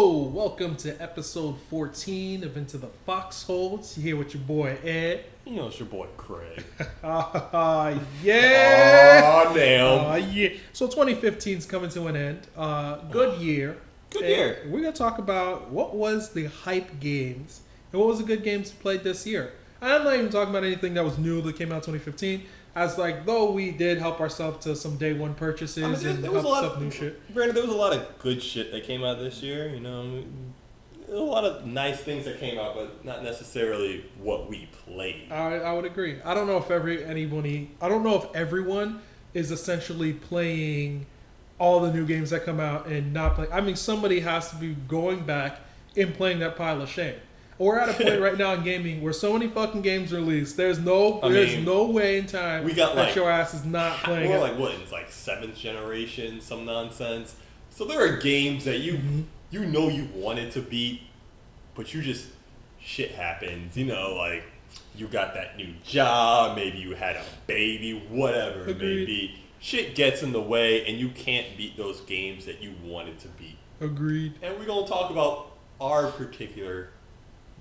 Yo, welcome to episode 14 of Into the Foxhole. It's here with your boy Ed. You know, it's your boy Craig. Yeah. Aw, damn. Yeah. So 2015 is coming to an end. Good year. Good year. We're going to talk about what was the hype games and what was the good games played this year. I'm not even talking about anything that was new that came out 2015. As like, though we did help ourselves to some day one purchases and help us up new shit. Granted, there was a lot of good shit that came out this year. You know, there was a lot of nice things that came out, but not necessarily what we played. I would agree. I don't know if everyone is essentially playing all the new games that come out and not playing. I mean, somebody has to be going back and playing that pile of shame. We're at a point right now in gaming where so many fucking games released. There's no way in time we got that your ass is not playing we're it. like, what, it's like 7th generation, some nonsense. So there are games that you know you wanted to beat, but you just, shit happens. You know, like, you got that new job, maybe you had a baby, whatever it may be. Shit gets in the way, and you can't beat those games that you wanted to beat. Agreed. And we're going to talk about our particular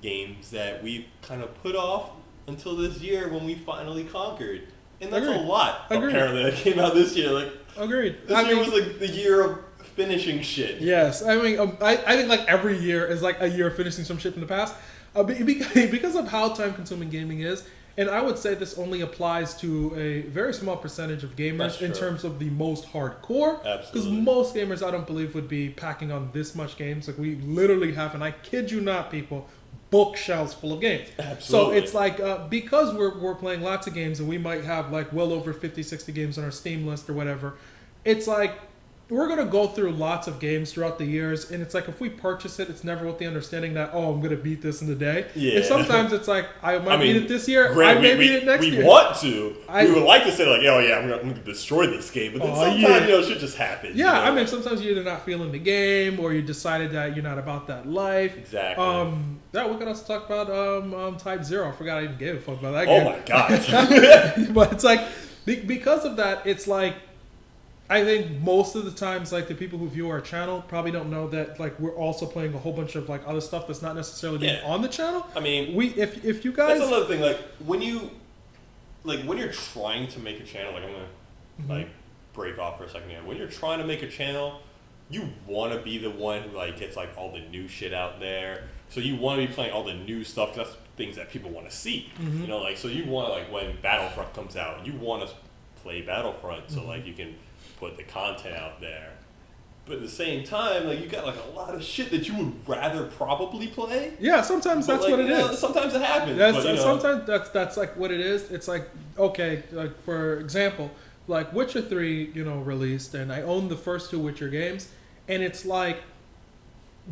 games that we've kind of put off until this year when we finally conquered. And that's a lot, apparently, that came out this year. Like, Agreed. This year was like the year of finishing shit. Yes. I mean, I think like every year is like a year of finishing some shit from the past. Because of how time-consuming gaming is, and I would say this only applies to a very small percentage of gamers in terms of the most hardcore. Absolutely. Because most gamers, I don't believe, would be packing on this much games. Like, we literally have, and I kid you not, people, bookshelves full of games. Absolutely. So it's like, because we're playing lots of games and we might have like well over 50, 60 games on our Steam list or whatever, it's like, we're going to go through lots of games throughout the years, and it's like if we purchase it, it's never with the understanding that, oh, I'm going to beat this in a day. Yeah. And sometimes it's like, I might beat it this year, I may beat it next year. We want to. We would like to say like, oh yeah, I'm going to destroy this game, but then sometimes, shit just happens. Yeah, you know? I mean, sometimes you're either not feeling the game, or you decided that you're not about that life. Exactly. Yeah, we could also talk about Type 0. I forgot I even gave a fuck about that game. Oh my god. But it's like, because of that, it's like, I think most of the times, like, the people who view our channel probably don't know that, like, we're also playing a whole bunch of, like, other stuff that's not necessarily being on the channel. I mean, if you guys... That's another thing, like, when you're trying to make a channel, like, I'm going to, like, break off for a second here. When you're trying to make a channel, you want to be the one who, like, gets, like, all the new shit out there. So you want to be playing all the new stuff, because that's things that people want to see. You know, like, so you want to, like, when Battlefront comes out, you want to play Battlefront, so, like, you can put the content out there. But at the same time, like, you got like a lot of shit that you would rather probably play. Yeah, sometimes that's what it is. Sometimes it happens. Sometimes that's like what it is. It's like, okay, like for example, like Witcher 3, released, and I own the first 2 Witcher games, and it's like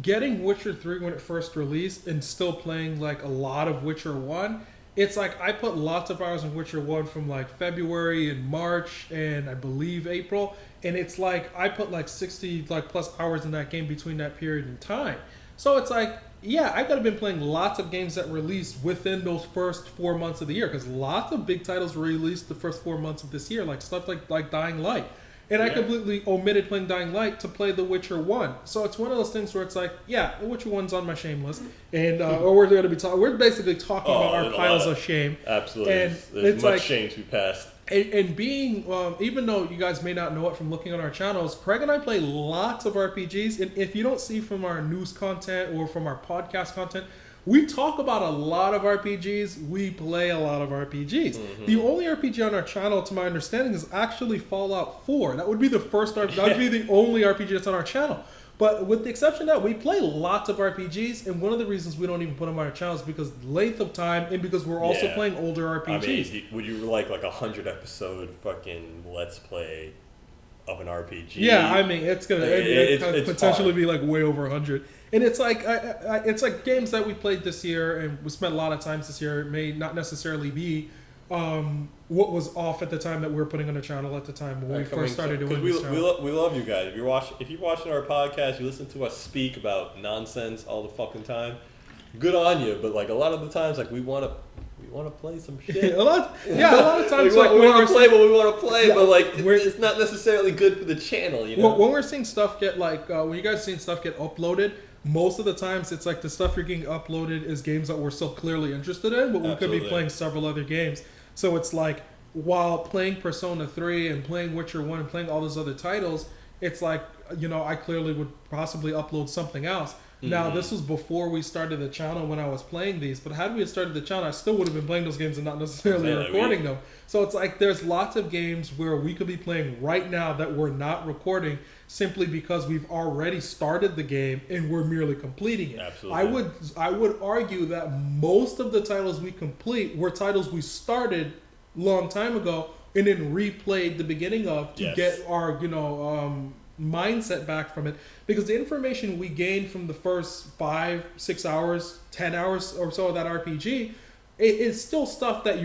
getting Witcher 3 when it first released and still playing like a lot of Witcher 1. It's like I put lots of hours in Witcher 1 from like February and March and I believe April. And it's like I put like 60 like plus hours in that game between that period in time. So it's like, yeah, I could have been playing lots of games that released within those first 4 months of the year. Because lots of big titles released the first 4 months of this year. Like stuff like Dying Light. And I completely omitted playing Dying Light to play The Witcher 1. So it's one of those things where it's like, yeah, The Witcher 1's on my shame list. And we're basically talking about our piles of shame. Absolutely. And there's much shame to be passed. And being, even though you guys may not know it from looking on our channels, Craig and I play lots of RPGs. And if you don't see from our news content or from our podcast content, we talk about a lot of RPGs. We play a lot of RPGs. The only RPG on our channel, to my understanding, is actually Fallout 4. That would be the first RPG. That would be the only RPG that's on our channel. But with the exception of that, we play lots of RPGs. And one of the reasons we don't even put them on our channel is because length of time and because we're also playing older RPGs. I mean, would you like a 100 episode fucking Let's Play of an RPG? Yeah, I mean, it's gonna it potentially be like way over 100. And it's like it's like games that we played this year and we spent a lot of times this year. It may not necessarily be what was off at the time that we were putting on the channel at the time when we first started doing this channel. We love you guys. If you're watching our podcast, you listen to us speak about nonsense all the fucking time. Good on you, but like a lot of the times, like we want to play some shit. a lot of times we want to play what we want to play, but like it's not necessarily good for the channel, you know. When we're seeing stuff get like when you guys seeing stuff get uploaded, most of the times it's like the stuff you're getting uploaded is games that we're still clearly interested in, but we could be playing several other games. So it's like, while playing Persona 3 and playing Witcher 1 and playing all those other titles, it's like, I clearly would possibly upload something else. Now, this was before we started the channel when I was playing these, but had we had started the channel, I still would have been playing those games and not necessarily recording them. So it's like there's lots of games where we could be playing right now that we're not recording simply because we've already started the game and we're merely completing it. Absolutely. I would argue that most of the titles we complete were titles we started long time ago and then replayed the beginning of to get our, mindset back from it, because the information we gained from the first 5, 6 hours, 10 hours or so of that RPG, it's still stuff that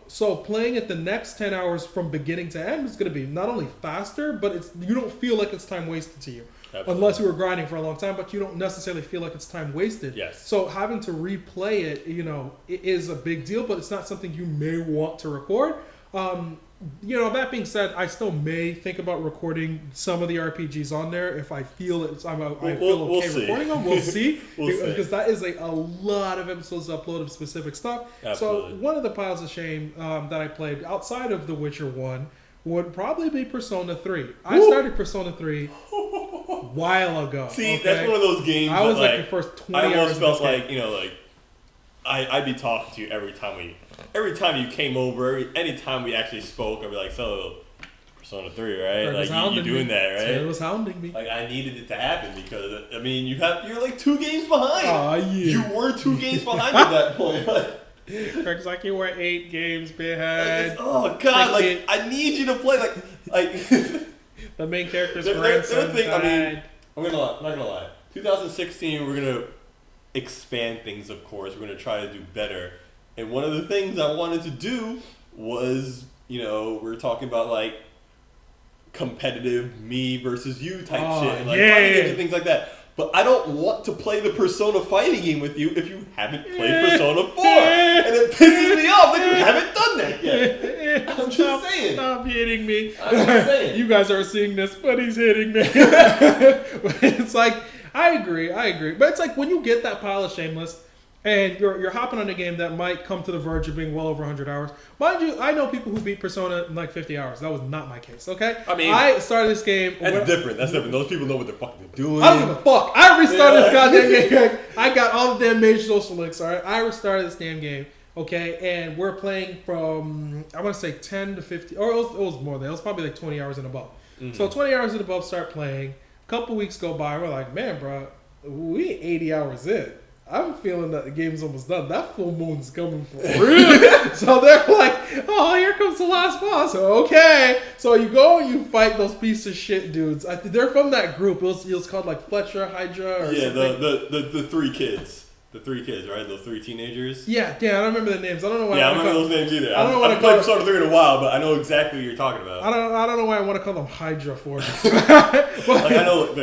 so playing it the next 10 hours from beginning to end is going to be not only faster, but you don't feel like it's time wasted to you. Absolutely. Unless you were grinding for a long time, but you don't necessarily feel like it's time wasted. So having to replay it, it is a big deal, but it's not something you may want to record. That being said, I still may think about recording some of the RPGs on there if I feel recording them. We'll see. Because that is a lot of episodes upload of specific stuff. Absolutely. So one of the piles of shame that I played outside of The Witcher 1 would probably be Persona 3. I started Persona 3 a while ago. See, that's one of those games I was like the first 20 hours. I almost felt I'd be talking to you every time you came over, anytime we actually spoke, I'd be like, so, Persona 3, right? Like, you doing that, right? It was hounding me. Like, I needed it to happen because, you're like 2 games behind. Oh, yeah. You were 2 games behind at that point. It's like you were 8 games behind. I need you to play. The main character's grandson died. I'm not gonna lie. 2016, we're gonna expand things, of course. We're going to try to do better. And one of the things I wanted to do was, we were talking about competitive me versus you type shit. And fighting games and things like that. But I don't want to play the Persona fighting game with you if you haven't played Persona 4. And it pisses me off that you haven't done that yet. I'm just saying. Stop hitting me. I'm just saying. You guys aren't seeing this, but he's hitting me. But it's like, I agree. But it's like when you get that pile of shameless and you're hopping on a game that might come to the verge of being well over 100 hours. Mind you, I know people who beat Persona in 50 hours. That was not my case, okay? I started this game. That's different. Those people know what they're fucking doing. I don't give a fuck. I restarted this goddamn game. I got all the damn major social links, all right? I restarted this damn game, okay? And we're playing from, I want to say 10 to 50, or it was more than that. It was probably 20 hours and above. Mm-hmm. So 20 hours and above, start playing. A couple weeks go by, we're like, man, bro, we 80 hours in. I'm feeling that the game's almost done. That full moon's coming for real. So they're like, oh, here comes the last boss. Okay. So you go and you fight those piece of shit dudes. They're from that group. It was called Fletcher, Hydra, or something. The 3 kids. The 3 kids, right? Those 3 teenagers? Yeah, damn, I don't remember the names. I don't know why. Yeah, I don't remember those names either. I don't know what I played Persona 3 in a while, but I know exactly what you're talking about. I don't know why I want to call them Hydra for. I know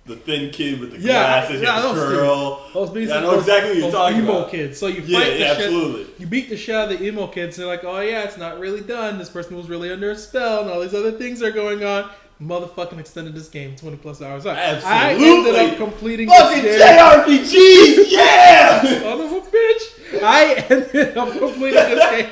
the thin kid with the glasses, the girl. I know exactly what you're talking emo about. Kids. So you fight the absolutely. shit. You beat the shit out of the emo kids. They're like, oh yeah, it's not really done. This person was really under a spell, and all these other things are going on. Motherfucking extended this game 20 plus hours. Absolutely. I ended up completing fucking this game. JRPGs, yeah! Son of a bitch. I ended up completing this game.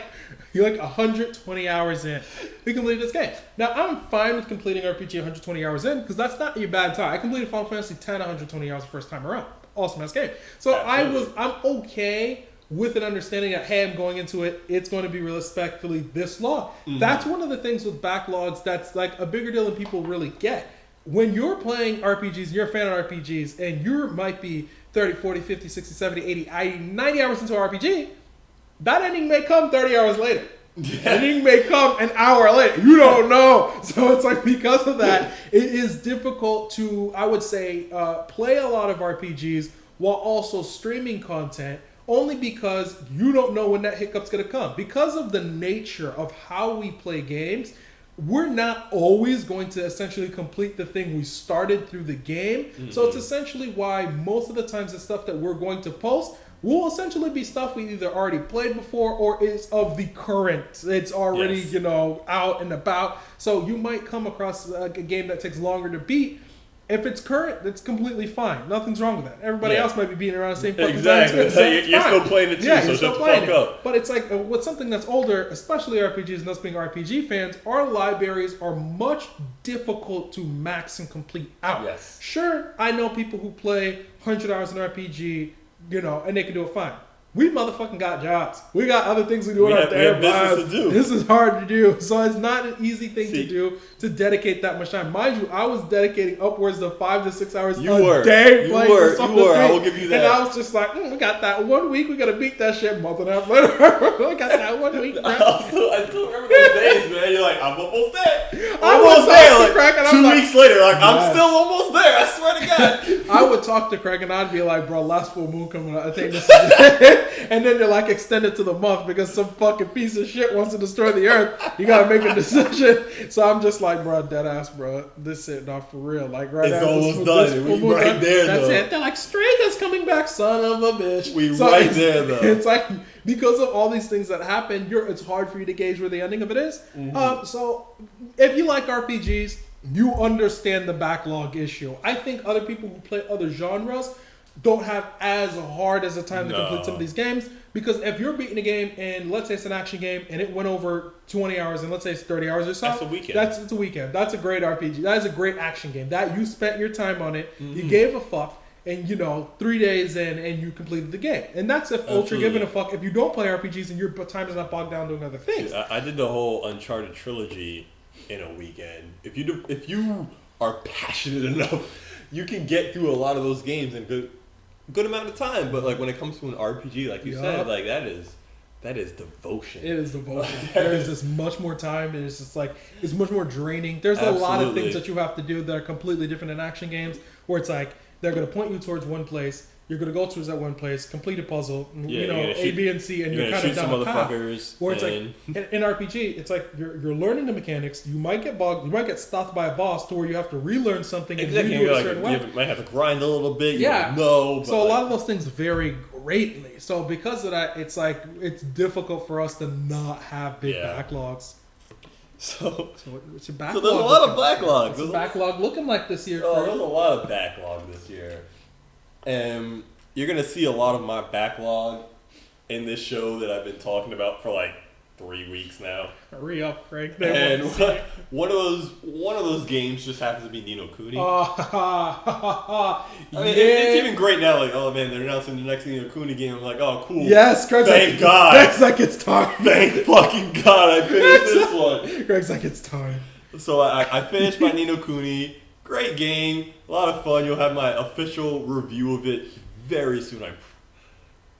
You're 120 hours in. We completed this game. Now, I'm fine with completing RPG 120 hours in because that's not a bad time. I completed Final Fantasy X 120 hours the first time around. Awesome ass game. So I'm okay with an understanding that, hey, I'm going into it, it's going to be respectfully this long. Mm-hmm. That's one of the things with backlogs that's a bigger deal than people really get. When you're playing RPGs, you're a fan of RPGs, and you might be 30, 40, 50, 60, 70, 80, 90 hours into an RPG, that ending may come 30 hours later. Ending may come an hour later. You don't know. So it's because of that, it is difficult to, I would say, play a lot of RPGs while also streaming content, only because you don't know when that hiccup's going to come. Because of the nature of how we play games, we're not always going to essentially complete the thing we started through the game. Mm-hmm. So it's essentially why most of the times the stuff that we're going to post will essentially be stuff we either already played before or is of the current. It's already, out and about. So you might come across a game that takes longer to beat, If it's current, that's completely fine. Nothing's wrong with that. Everybody Yeah. else might be beating around the same fucking Exactly. time too, so it's You're fine. still playing it too, Yeah, so you're shut still the playing fuck it. up. But it's like with something that's older, especially RPGs and us being RPG fans, our libraries are much difficult to max and complete out. Yes. Sure, I know people who play 100 hours in RPG, and they can do it fine. We motherfucking got jobs. We got other things we do in our damn business lives. to do. This is hard to do. So it's not an easy thing See. to do to dedicate that much time. Mind you, I was dedicating upwards of 5 to 6 hours You a were. day You playing were. Persona You were. I 3. will give you that. And I was just like, we got that 1 week. We got to beat that shit. Month and a half later, we got that 1 week. Bro. I still remember those days, man. You're like, I'm almost there. I Almost was there. talking Like to Craig and I'm 2 like, weeks later, like I'm Yes. still almost there. I swear to God. I would talk to Craig and I'd be like, bro, last full moon coming up. I think this is it. And then they're like, extend it to the month because some fucking piece of shit wants to destroy the earth. You gotta make a decision. So I'm just like, bro, dead ass, bro. This shit not for real. Like right It's after almost this done. full We moon, right there, that's though. it. They're like, Straight is coming back, son of a bitch. We right it's- there, though. It's like because of all these things that happen, it's hard for you to gauge where the ending of it is. So if you like RPGs, you understand the backlog issue. I think other people who play other genres don't have as hard as a time to complete some of these games, because if you're beating a game and let's say it's an action game and it went over 20 hours and let's say it's 30 hours or so, That's a weekend. It's a weekend. That's a great RPG. That is a great action game. That you spent your time on it, you gave a fuck, and 3 days in and you completed the game. And that's if ultra Absolutely. giving a fuck. If you don't play RPGs and your time is not bogged down doing other things. I did the whole Uncharted trilogy in a weekend. If you are passionate enough, you can get through a lot of those games in good amount of time. But like when it comes to an RPG, like you said, like that is devotion. It is devotion. There is just much more time. It's just like it's much more draining. There's a lot of Absolutely. things that you have to do that are completely different in action games, where it's like they're going to point you towards one place. You're going to go towards that one place, complete a puzzle, Yeah, A, you're gonna shoot- B, and C, and you're you're gonna kind of shoot down some a path. motherfuckers, Where it's and- like in RPG, it's like you're learning the mechanics. You might get bogged. You might get stopped by a boss to where you have to relearn something Exactly. and redo it a Like, certain way. you might have to grind a little bit. Yeah. No. So a lot of those things vary greatly. So because of that, it's like it's difficult for us to not have big Yeah. backlogs. So What's your backlog? there's a lot of looking- backlogs. What's your backlog looking like this year? Oh, Craig? there's a lot of backlog this year. And you're going to see a lot of my backlog in this show that I've been talking about for like 3 weeks now. Hurry up, Craig. And one of those games just happens to be Ni no Kuni. I mean, it's even great now. Like, oh man, they're announcing the next Ni no Kuni game. I'm like, oh cool. Yes, Craig's Thank like, God. Craig's like, it's time. Thank fucking God, I finished this one. Greg's like, it's time. So I finished my Ni no Kuni. Great game, a lot of fun. You'll have my official review of it very soon.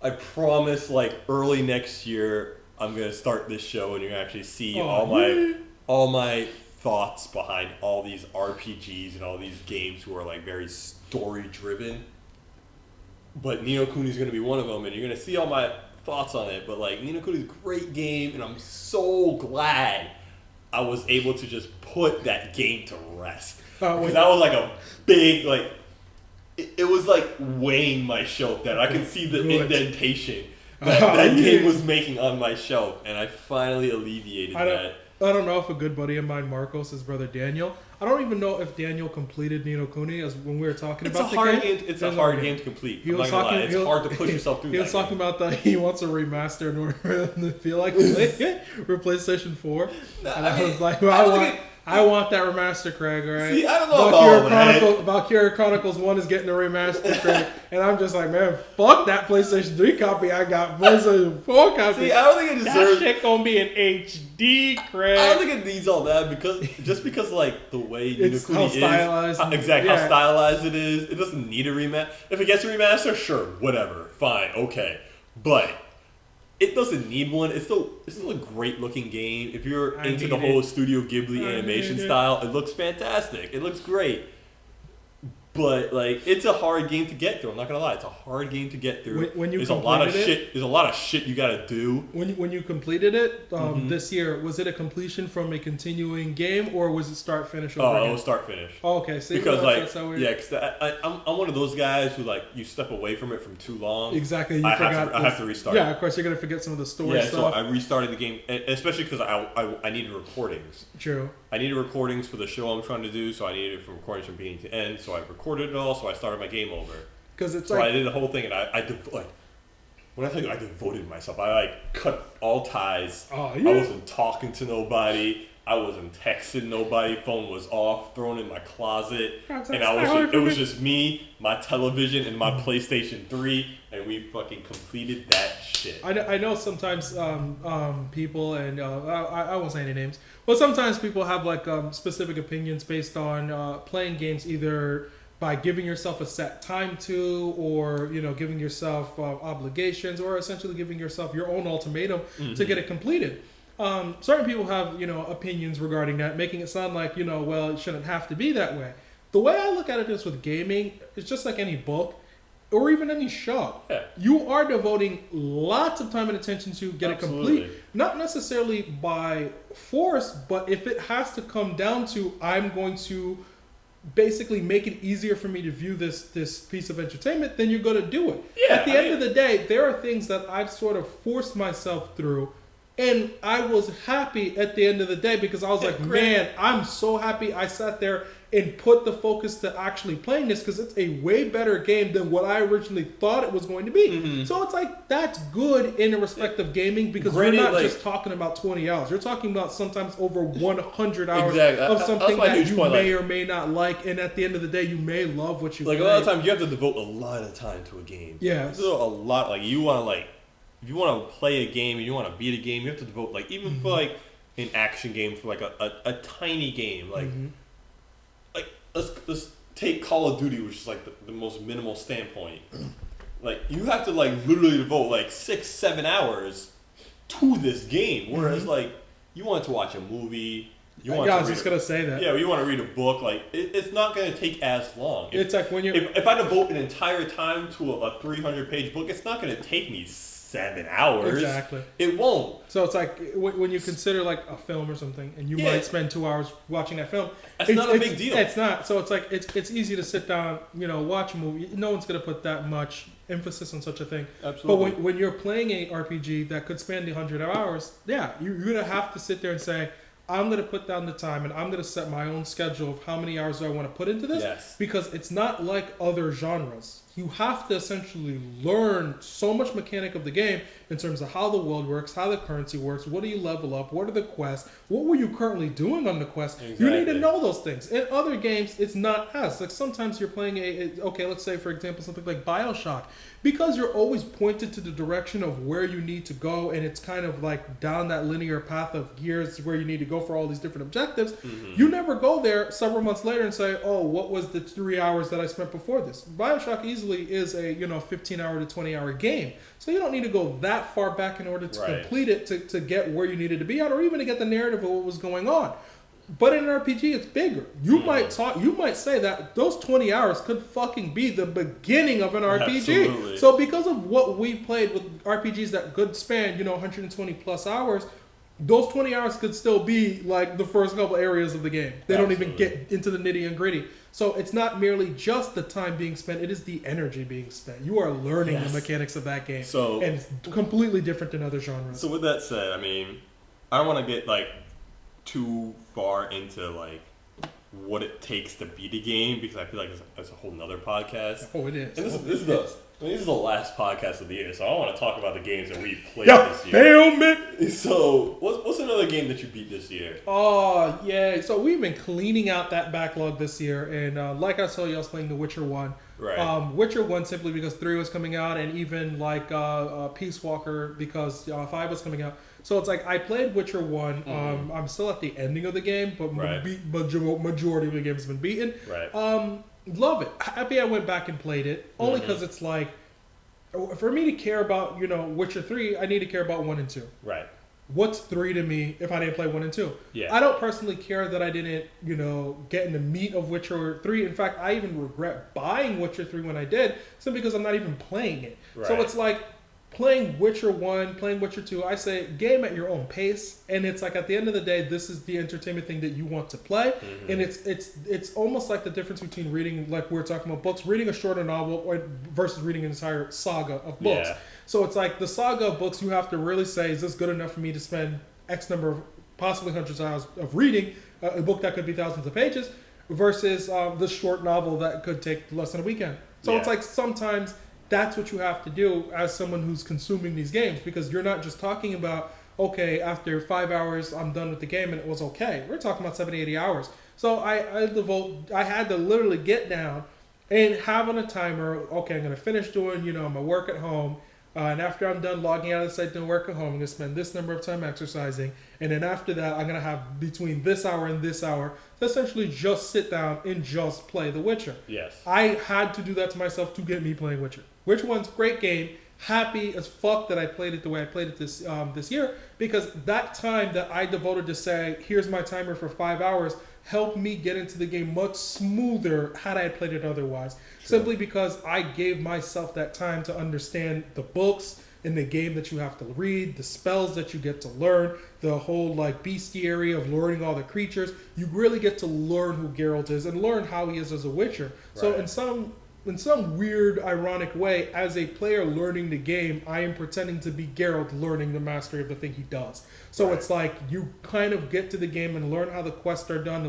I promise, like early next year, I'm gonna start this show and you're gonna actually see all my thoughts behind all these RPGs and all these games who are like very story driven. But Ni no Kuni is gonna be one of them, and you're gonna see all my thoughts on it. But like Ni no Kuni is a great game, and I'm so glad I was able to just put that game to rest. Because that was like a big, like, it was like weighing my shelf down. I can see the indentation that game was making on my shelf, and I finally alleviated that. I don't know if a good buddy of mine, Marcos, his brother Daniel. I don't even know if Daniel completed Ni no Kuni as when we were talking It's about a the hard game. game. It's a hard game to complete. He I'm was not gonna lie. talking. It's hard to push yourself through. He was that talking game. about that he wants a remaster in order to feel like playing it for PlayStation 4. And I was like, well, I want that remaster, Craig. All right. See, I don't know about all that. Valkyria Chronicles 1 is getting a remaster, Craig, and I'm just like, man, fuck that PlayStation 3 copy I got. PlayStation 4 copy. See, I don't think it deserves. That shit gonna be in HD, Craig. I don't think it needs all that because like the way Ni no It's Kuni how is, stylized. how stylized it is. It doesn't need a remaster. If it gets a remaster, sure, whatever, fine, okay. But it doesn't need one. It's still a great looking game. If you're into the whole Studio Ghibli animation style, it looks fantastic. It looks great. But like, it's a hard game to get through. I'm not gonna lie, it's a hard game to get through. When you there's a lot of completed shit. There's a lot of shit you gotta do. When you completed it this year, was it a completion from a continuing game, or was it start finish over again? It was start finish. Oh, okay, see, because that's how yeah, because I'm one of those guys who like you step away from it from too long. Exactly, you I forgot. have to restart. Yeah, of course you're gonna forget some of the story stuff. stuff. So I restarted the game, especially because I needed recordings. True. I needed recordings for the show I'm trying to do, so I needed it for recordings from beginning to end. So I recorded it all, so I started my game over. Because it's so like I did the whole thing, and when I tell you I devoted myself, I like cut all ties. Oh, yeah. I wasn't talking to nobody. I wasn't texting nobody. Phone was off, thrown in my closet, and it was just me, my television, and my PlayStation 3, and we fucking completed that shit. I know sometimes people, and I won't say any names, but sometimes people have like specific opinions based on playing games either by giving yourself a set time to, or giving yourself obligations, or essentially giving yourself your own ultimatum to get it completed. Certain people have opinions regarding that, making it sound like well, it shouldn't have to be that way. The way I look at it is with gaming, it's just like any book or even any show. Yeah. You are devoting lots of time and attention to get Absolutely. it complete, not necessarily by force, but if it has to come down to I'm going to basically make it easier for me to view this piece of entertainment, then you're going to do it. Yeah, At the end of the day, there are things that I've sort of forced myself through, and I was happy at the end of the day because I was like, great. man, I'm so happy I sat there and put the focus to actually playing this, because it's a way better game than what I originally thought it was going to be. Mm-hmm. So it's like, that's good in the respect of gaming, because Granted, you're not like, just talking about 20 hours. You're talking about sometimes over 100 hours Exactly. of That's something my that huge you point, may or may not like, and at the end of the day, you may love what you Like play. a lot of times, you have to devote a lot of time to a game. Yes. So a lot. Like you want to if you want to play a game and you want to beat a game, you have to devote even for like an action game, for like a tiny game, like let's take Call of Duty, which is like the most minimal standpoint. Like you have to literally devote 6-7 hours to this game, whereas you want to watch a movie. I was just gonna say that. Yeah, you want to read a book. It's not going to take as long. It's like when you're if I devote an entire time to a 300-page book, it's not going to take me 7 hours. Exactly. It won't. So it's like when you consider like a film or something, and you might spend 2 hours watching that film. That's not a big deal. It's not. So it's like it's easy to sit down, watch a movie. No one's gonna put that much emphasis on such a thing. Absolutely. But when you're playing a RPG that could span the 100 hours, yeah, you're gonna have to sit there and say, I'm going to put down the time, and I'm going to set my own schedule of how many hours do I want to put into this. Yes. Because it's not like other genres. You have to essentially learn so much mechanic of the game in terms of how the world works, how the currency works, what do you level up, what are the quests, what were you currently doing on the quest. Exactly. You need to know those things. In other games, it's not as. Like sometimes you're playing let's say for example something like BioShock. Because you're always pointed to the direction of where you need to go, and it's kind of like down that linear path of here's where you need to go for all these different objectives, you never go there several months later and say, oh, what was the 3 hours that I spent before this? BioShock easily is a 15-hour to 20-hour game. So you don't need to go that far back in order to complete it to get where you needed to be at, or even to get the narrative of what was going on. But in an RPG, it's bigger. You might say that those 20 hours could fucking be the beginning of an RPG. Absolutely. So because of what we played with RPGs that could span, 120 plus hours, those 20 hours could still be like the first couple areas of the game. They don't even get into the nitty and gritty. So it's not merely just the time being spent, it is the energy being spent. You are learning the mechanics of that game. And it's completely different than other genres. So with that said, I don't want to get too far into what it takes to beat a game, because I feel like it's a whole nother podcast. Oh, it is. And this is the last podcast of the year, so I want to talk about the games that we played this year. Film it. So what's another game that you beat this year? Oh yeah, so we've been cleaning out that backlog this year, and like I told you, I was playing The Witcher 1. Right. Witcher 1 simply because 3 was coming out, and even Peace Walker because 5 was coming out. So it's like I played Witcher 1. I'm still at the ending of the game, but majority of the game has been beaten. Right. Love it. Happy I went back and played it, only because it's like, for me to care about Witcher 3, I need to care about 1 and 2. Right. what's 3 to me if I didn't play 1 and 2? Yeah. I don't personally care that I didn't, get in the meat of Witcher 3. In fact, I even regret buying Witcher 3 when I did, simply because I'm not even playing it. Right. So it's like playing Witcher 1, playing Witcher 2, I say game at your own pace. And it's like at the end of the day, this is the entertainment thing that you want to play. Mm-hmm. And it's almost like the difference between reading, like we were talking about books, reading a shorter novel versus reading an entire saga of books. Yeah. So it's like the saga of books, you have to really say, is this good enough for me to spend X number of possibly hundreds of hours of reading a book that could be thousands of pages versus the short novel that could take less than a weekend. So it's like sometimes that's what you have to do as someone who's consuming these games, because you're not just talking about, okay, after 5 hours, I'm done with the game and it was okay. We're talking about 70, 80 hours. So I had to literally get down and have on a timer, okay, I'm going to finish doing, my work at home. And after I'm done logging out of the site doing work at home, I'm going to spend this number of time exercising. And then after that, I'm going to have between this hour and this hour to essentially just sit down and just play The Witcher. Yes. I had to do that to myself to get me playing Witcher. Witcher 1's a great game. Happy as fuck that I played it the way I played it this year, because that time that I devoted to say, here's my timer for 5 hours, helped me get into the game much smoother had I played it otherwise. Sure. Simply because I gave myself that time to understand the books in the game that you have to read, the spells that you get to learn, the whole bestiary of learning all the creatures. You really get to learn who Geralt is and learn how he is as a Witcher. Right. So in some weird, ironic way, as a player learning the game, I am pretending to be Geralt learning the mastery of the thing he does. So It's like you kind of get to the game and learn how the quests are done,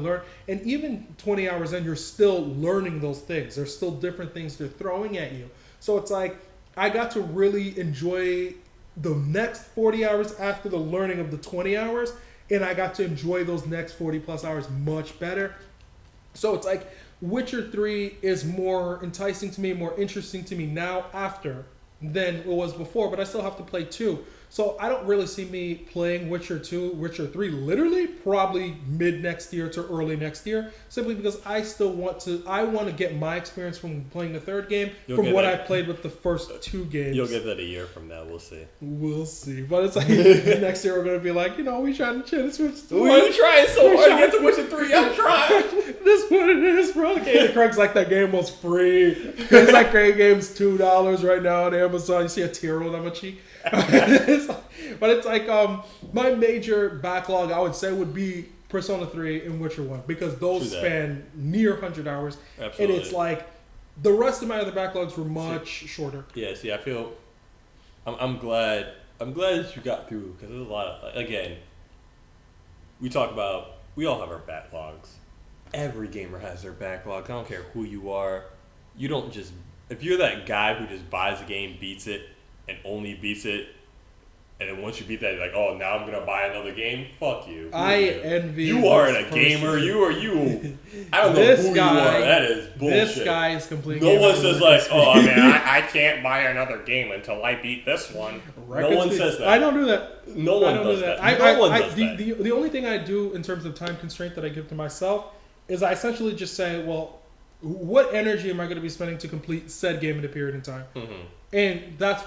and even 20 hours in, you're still learning those things. There's still different things they're throwing at you. So it's like I got to really enjoy the next 40 hours after the learning of the 20 hours, and I got to enjoy those next 40 plus hours much better. So it's like Witcher 3 is more enticing to me, more interesting to me now after than it was before, but I still have to play 2. So I don't really see me playing Witcher 2, Witcher 3 literally probably mid next year to early next year, simply because I want to get my experience from playing the third game from what I played with the first 2 games. You'll get that a year from now, we'll see. We'll see. But it's like next year we're going to be like, we trying to change Switch. We're trying so hard to get to Witcher 3. I'm trying. This is what it is, bro. Craig's like that game was free. It's like great game's $2 right now on Amazon. You see a tear roll down my cheek. But it's like my major backlog, I would say, would be Persona 3 and Witcher 1, because those span near 100 hours. Absolutely. And it's like the rest of my other backlogs were much shorter. Yeah, see, I feel I'm glad that you got through, because there's a lot of, again, we all have our backlogs. Every gamer has their backlog. I don't care who you are. You don't just, if you're that guy who just buys a game, beats it, and only beats it, and then once you beat that, you're like, oh, now I'm going to buy another game? Fuck you. Envy you aren't a gamer. You. I don't know who you are. That is bullshit. This guy is completely. No one says like, oh, I can't buy another game until I beat this one. No one says that. I don't do that. No one does that. No one does that. The only thing I do in terms of time constraint that I give to myself is I essentially just say, well, what energy am I going to be spending to complete said game in a period in time? Mm-hmm. And that's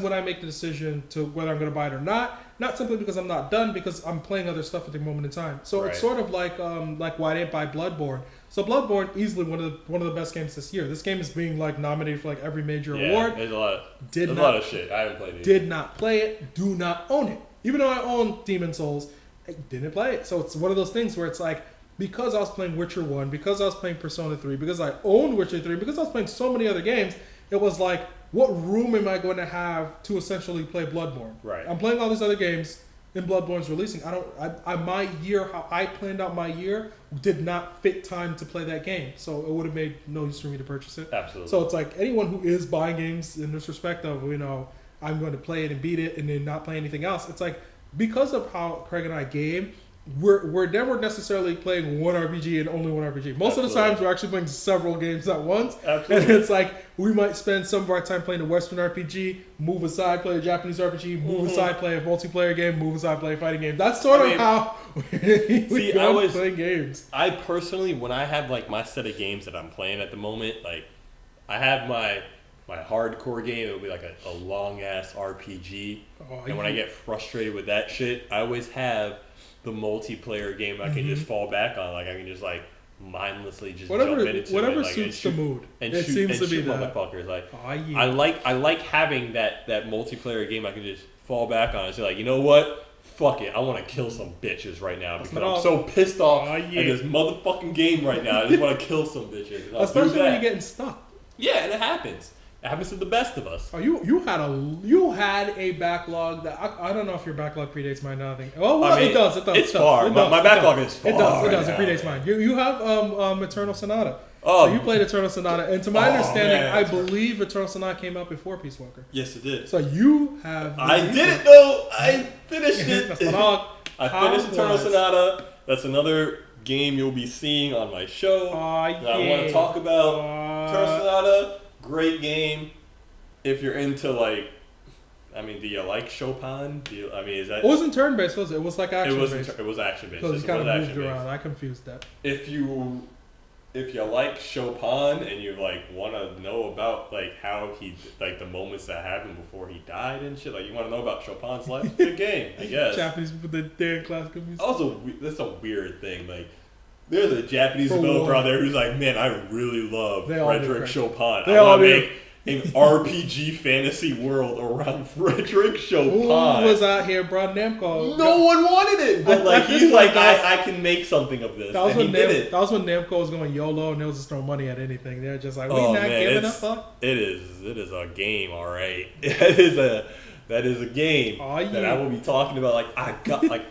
when I make the decision to whether I'm going to buy it or not. Not simply because I'm not done, because I'm playing other stuff at the moment in time. So It's sort of like why I didn't buy Bloodborne. So Bloodborne, easily one of the best games this year. This game is being nominated for every major award. There's a lot of shit. I haven't played it. Did not play it. Do not own it. Even though I own Demon Souls, I didn't play it. So it's one of those things where it's like, because I was playing Witcher 1, because I was playing Persona 3, because I owned Witcher 3, because I was playing so many other games, it was like, what room am I going to have to essentially play Bloodborne? Right. I'm playing all these other games, and Bloodborne's releasing. My year, how I planned out my year, did not fit time to play that game. So it would have made no use for me to purchase it. Absolutely. So it's like anyone who is buying games in this respect of, I'm going to play it and beat it and then not play anything else. It's like, because of how Craig and I game, we're never necessarily playing one RPG and only one RPG. Most of the times we're actually playing several games at once. Absolutely. And it's like we might spend some of our time playing a Western RPG, move aside, play a Japanese RPG, move aside, play a multiplayer game, move aside, play a fighting game. That's sort of how we go play games. I personally, when I have my set of games that I'm playing at the moment, I have my my hardcore game, it'll be like a long ass RPG. And when I get frustrated with that shit, I always have the multiplayer game I can just fall back on. Like I can just like mindlessly just jump into whatever it, like, suits shoot, the mood. And it shoot, seems and to be shoot that. motherfuckers. Like Yeah. I like having that multiplayer game I can just fall back on and say like, you know what? Fuck it. I want to kill some bitches right now because I'm so pissed off at this motherfucking game right now. I just want to kill some bitches. Especially when you're getting stuck. Yeah, and it happens. It happens to the best of us. Oh, you had a backlog that I don't know if your backlog predates mine now. I think. Oh, well, I mean, it does. It's far. My backlog is far. It does. It predates mine. You have Eternal Sonata. Oh, so you played Eternal Sonata, and to my understanding, I believe Eternal Sonata came out before Peace Walker. Yes, it did. So you have. I did it though. I finished it. That's what I finished Eternal Sonata. That's another game you'll be seeing on my show. That I want to talk about. Eternal Sonata, great game. If you're into like, I mean, do you like Chopin? Is that? It wasn't turn-based, was it? It was like action-based. It was action-based. So you kind of moved around. I confused that. If you like Chopin and you like want to know about like how he like the moments that happened before he died and shit, like you want to know about Chopin's life, good game, I guess. Japanese with the damn classical music. Also, that's a weird thing. Like, there's a Japanese developer out there who's like, man, I really love Frederick Chopin. I want to make an RPG fantasy world around Frederick Chopin. Who was out here, bro? Namco. No one wanted it, but like he's like, I can make something of this. That was when That was when Namco was going YOLO and they was just throwing money at anything. They're just like, we're not giving a fuck. It is a game, all right. That is a game that I will be talking about. Like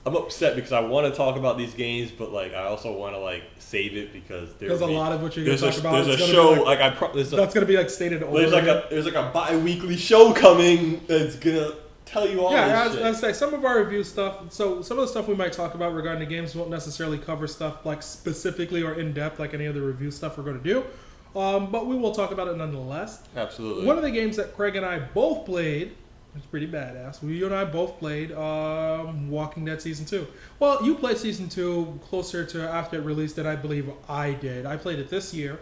I'm upset because I want to talk about these games, but like I also want to like save it because there's a lot of what you're going to talk about. There's a show that's going to be like stated over. There's like a bi-weekly show coming that's gonna tell you all. Yeah, this shit. I say some of our review stuff. So some of the stuff we might talk about regarding the games won't necessarily cover stuff like specifically or in depth like any other review stuff we're going to do. But we will talk about it nonetheless. Absolutely. One of the games that Craig and I both played. It's pretty badass. You and I both played Walking Dead Season 2. Well, you played Season 2 closer to after it released than I believe I did. I played it this year,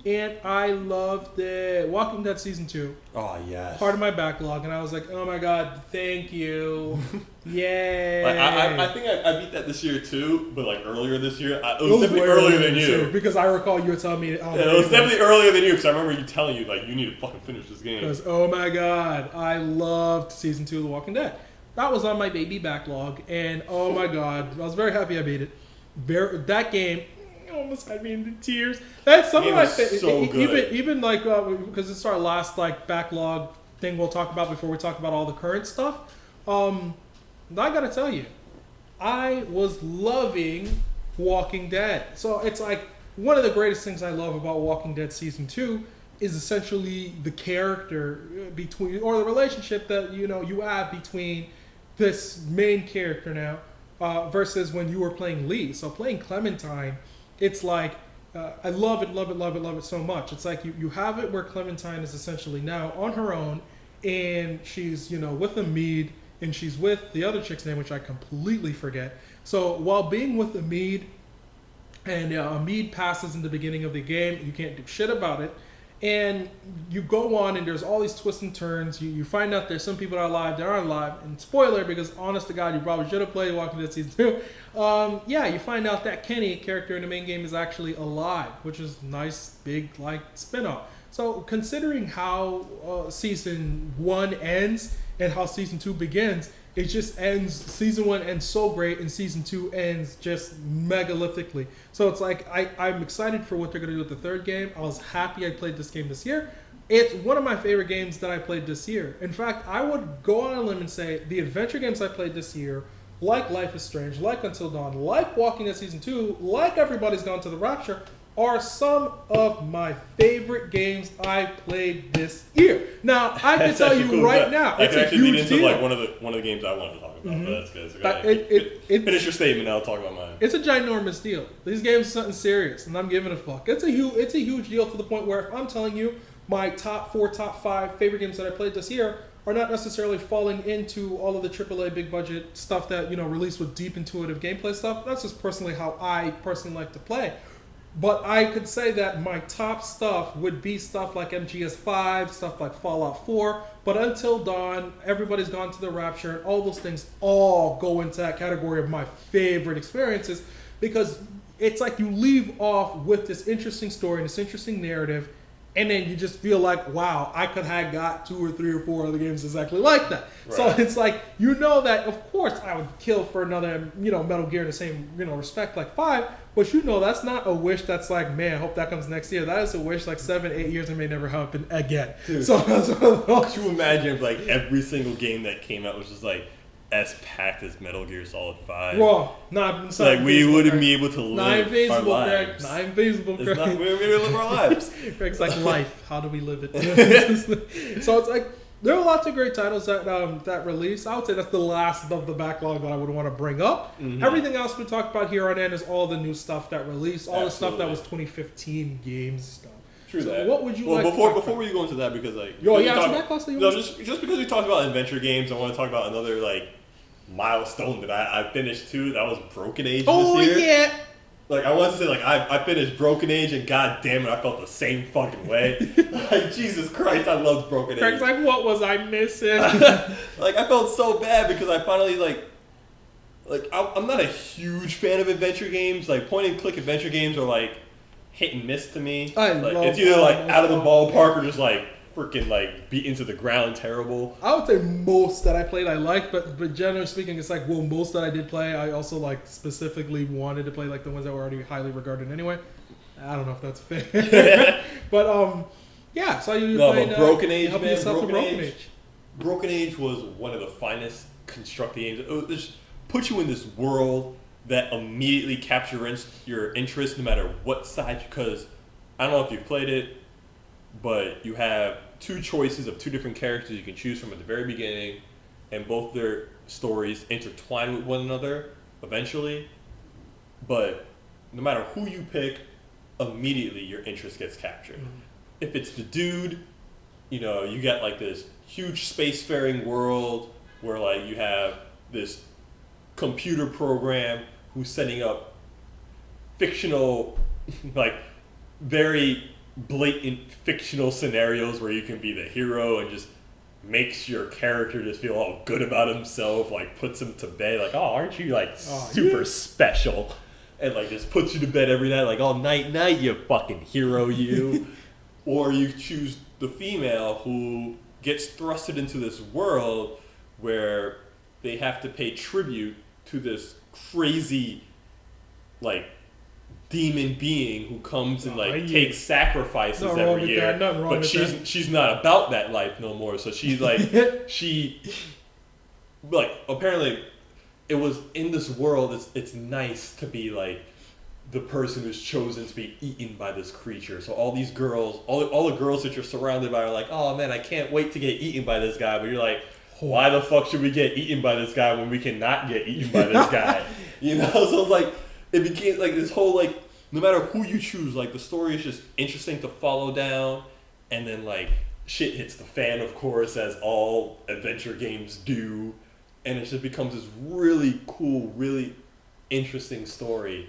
and I loved it. Walking Dead Season 2. Oh, yes. Part of my backlog, and I was like, oh my god, thank you. Yay. Like, I think I beat that this year too, but like earlier this year. It was definitely earlier than you. Too, because I recall you were telling me. It was definitely earlier than you because I remember you telling you like you need to fucking finish this game. Because oh my god, I loved Season 2 of The Walking Dead. That was on my baby backlog, and oh my god, I was very happy I beat it. That game almost had me into tears. That's some of my even like because it's our last like backlog thing we'll talk about before we talk about all the current stuff. I gotta tell you, I was loving Walking Dead. So it's like one of the greatest things I love about Walking Dead Season 2 is essentially the character between, or the relationship that you have between this main character now versus when you were playing Lee. So playing Clementine, it's like I love it so much. It's like you have it where Clementine is essentially now on her own, and she's with Amid, and she's with the other chick's name, which I completely forget. So while being with Amid, and Amid passes in the beginning of the game, you can't do shit about it. And you go on, and there's all these twists and turns. You find out there's some people that are alive, that aren't alive. And spoiler, because honest to God, you probably should have played Walking Dead Season 2. You find out that Kenny, character in the main game, is actually alive, which is nice, big, like, spin-off. So considering how Season 1 ends and how Season 2 begins, it just ends, Season 1 ends so great, and Season 2 ends just megalithlically. So it's like, I'm excited for what they're going to do with the third game. I was happy I played this game this year. It's one of my favorite games that I played this year. In fact, I would go on a limb and say the adventure games I played this year, like Life is Strange, like Until Dawn, like Walking Dead Season 2, like Everybody's Gone to the Rapture, are some of my favorite games I played this year. Now, I can tell you right now, it's a huge deal. Like one of the games I wanted to talk about, but that's good. So finish your statement, I'll talk about mine. It's a ginormous deal. These games are something serious, and I'm giving a fuck. It's a huge deal to the point where if I'm telling you my top 4, top 5 favorite games that I played this year are not necessarily falling into all of the AAA big budget stuff that released with deep intuitive gameplay stuff. That's just personally how I personally like to play. But I could say that my top stuff would be stuff like MGS5, stuff like Fallout 4. But Until Dawn, Everybody's Gone to the Rapture, and all those things all go into that category of my favorite experiences because it's like you leave off with this interesting story and this interesting narrative, and then you just feel like, wow, I could have got 2 or 3 or 4 other games exactly like that. Right. So it's like, that, of course, I would kill for another, Metal Gear in the same, respect like 5, but that's not a wish that's like, man, I hope that comes next year. That is a wish like 7, 8 years and may never happen again. Dude, so could you imagine if like every single game that came out was just like as packed as Metal Gear Solid 5? Well, not like we wouldn't be able to live our lives. Not invisible, Craig. We're going to live our lives. Craig's like, life. How do we live it? So it's like, there are lots of great titles that release. I would say that's the last of the backlog that I would want to bring up. Mm-hmm. Everything else we talked about here on end is all the new stuff that released, all the stuff that was 2015 games. True so that. What would you like? Before we go into that, because like, just because we talked about adventure games, I want to talk about another like milestone that I finished too. That was Broken Age this year. Yeah. Like, I want to say, like, I finished Broken Age, and god damn it, I felt the same fucking way. Like, Jesus Christ, I loved Broken Age. Craig's like, what was I missing? Like, I felt so bad because I finally, I'm not a huge fan of adventure games. Like, point-and-click adventure games are, like, hit and miss to me. It's either, like, out of the ballpark or just, like, freaking like beat into the ground terrible. I would say most that I played I liked, but generally speaking, it's like, well, most that I did play I also like specifically wanted to play like the ones that were already highly regarded anyway. I don't know if that's fair. But yeah, so you played Broken Age, man. Broken Age was one of the finest constructed games. It just put you in this world that immediately captures your interest no matter what side, because I don't know if you've played it, but you have 2 choices of 2 different characters you can choose from at the very beginning, and both their stories intertwine with one another eventually. But no matter who you pick, immediately your interest gets captured. Mm-hmm. If it's the dude, you get like this huge spacefaring world where like you have this computer program who's setting up fictional, like very blatant fictional scenarios where you can be the hero and just makes your character just feel all good about himself, like puts him to bed, like, oh, aren't you like super special, and like just puts you to bed every night, like, oh, night you fucking hero you. Or you choose the female who gets thrusted into this world where they have to pay tribute to this crazy like demon being who comes and like takes sacrifices every year, but she's not about that life no more. So she's like she like apparently it was in this world. It's nice to be like the person who's chosen to be eaten by this creature. So all these girls, all the girls that you're surrounded by are like, oh man, I can't wait to get eaten by this guy. But you're like, why the fuck should we get eaten by this guy when we cannot get eaten by this guy? So it's like it became like this whole like, no matter who you choose, like the story is just interesting to follow down, and then like shit hits the fan, of course, as all adventure games do, and it just becomes this really cool, really interesting story,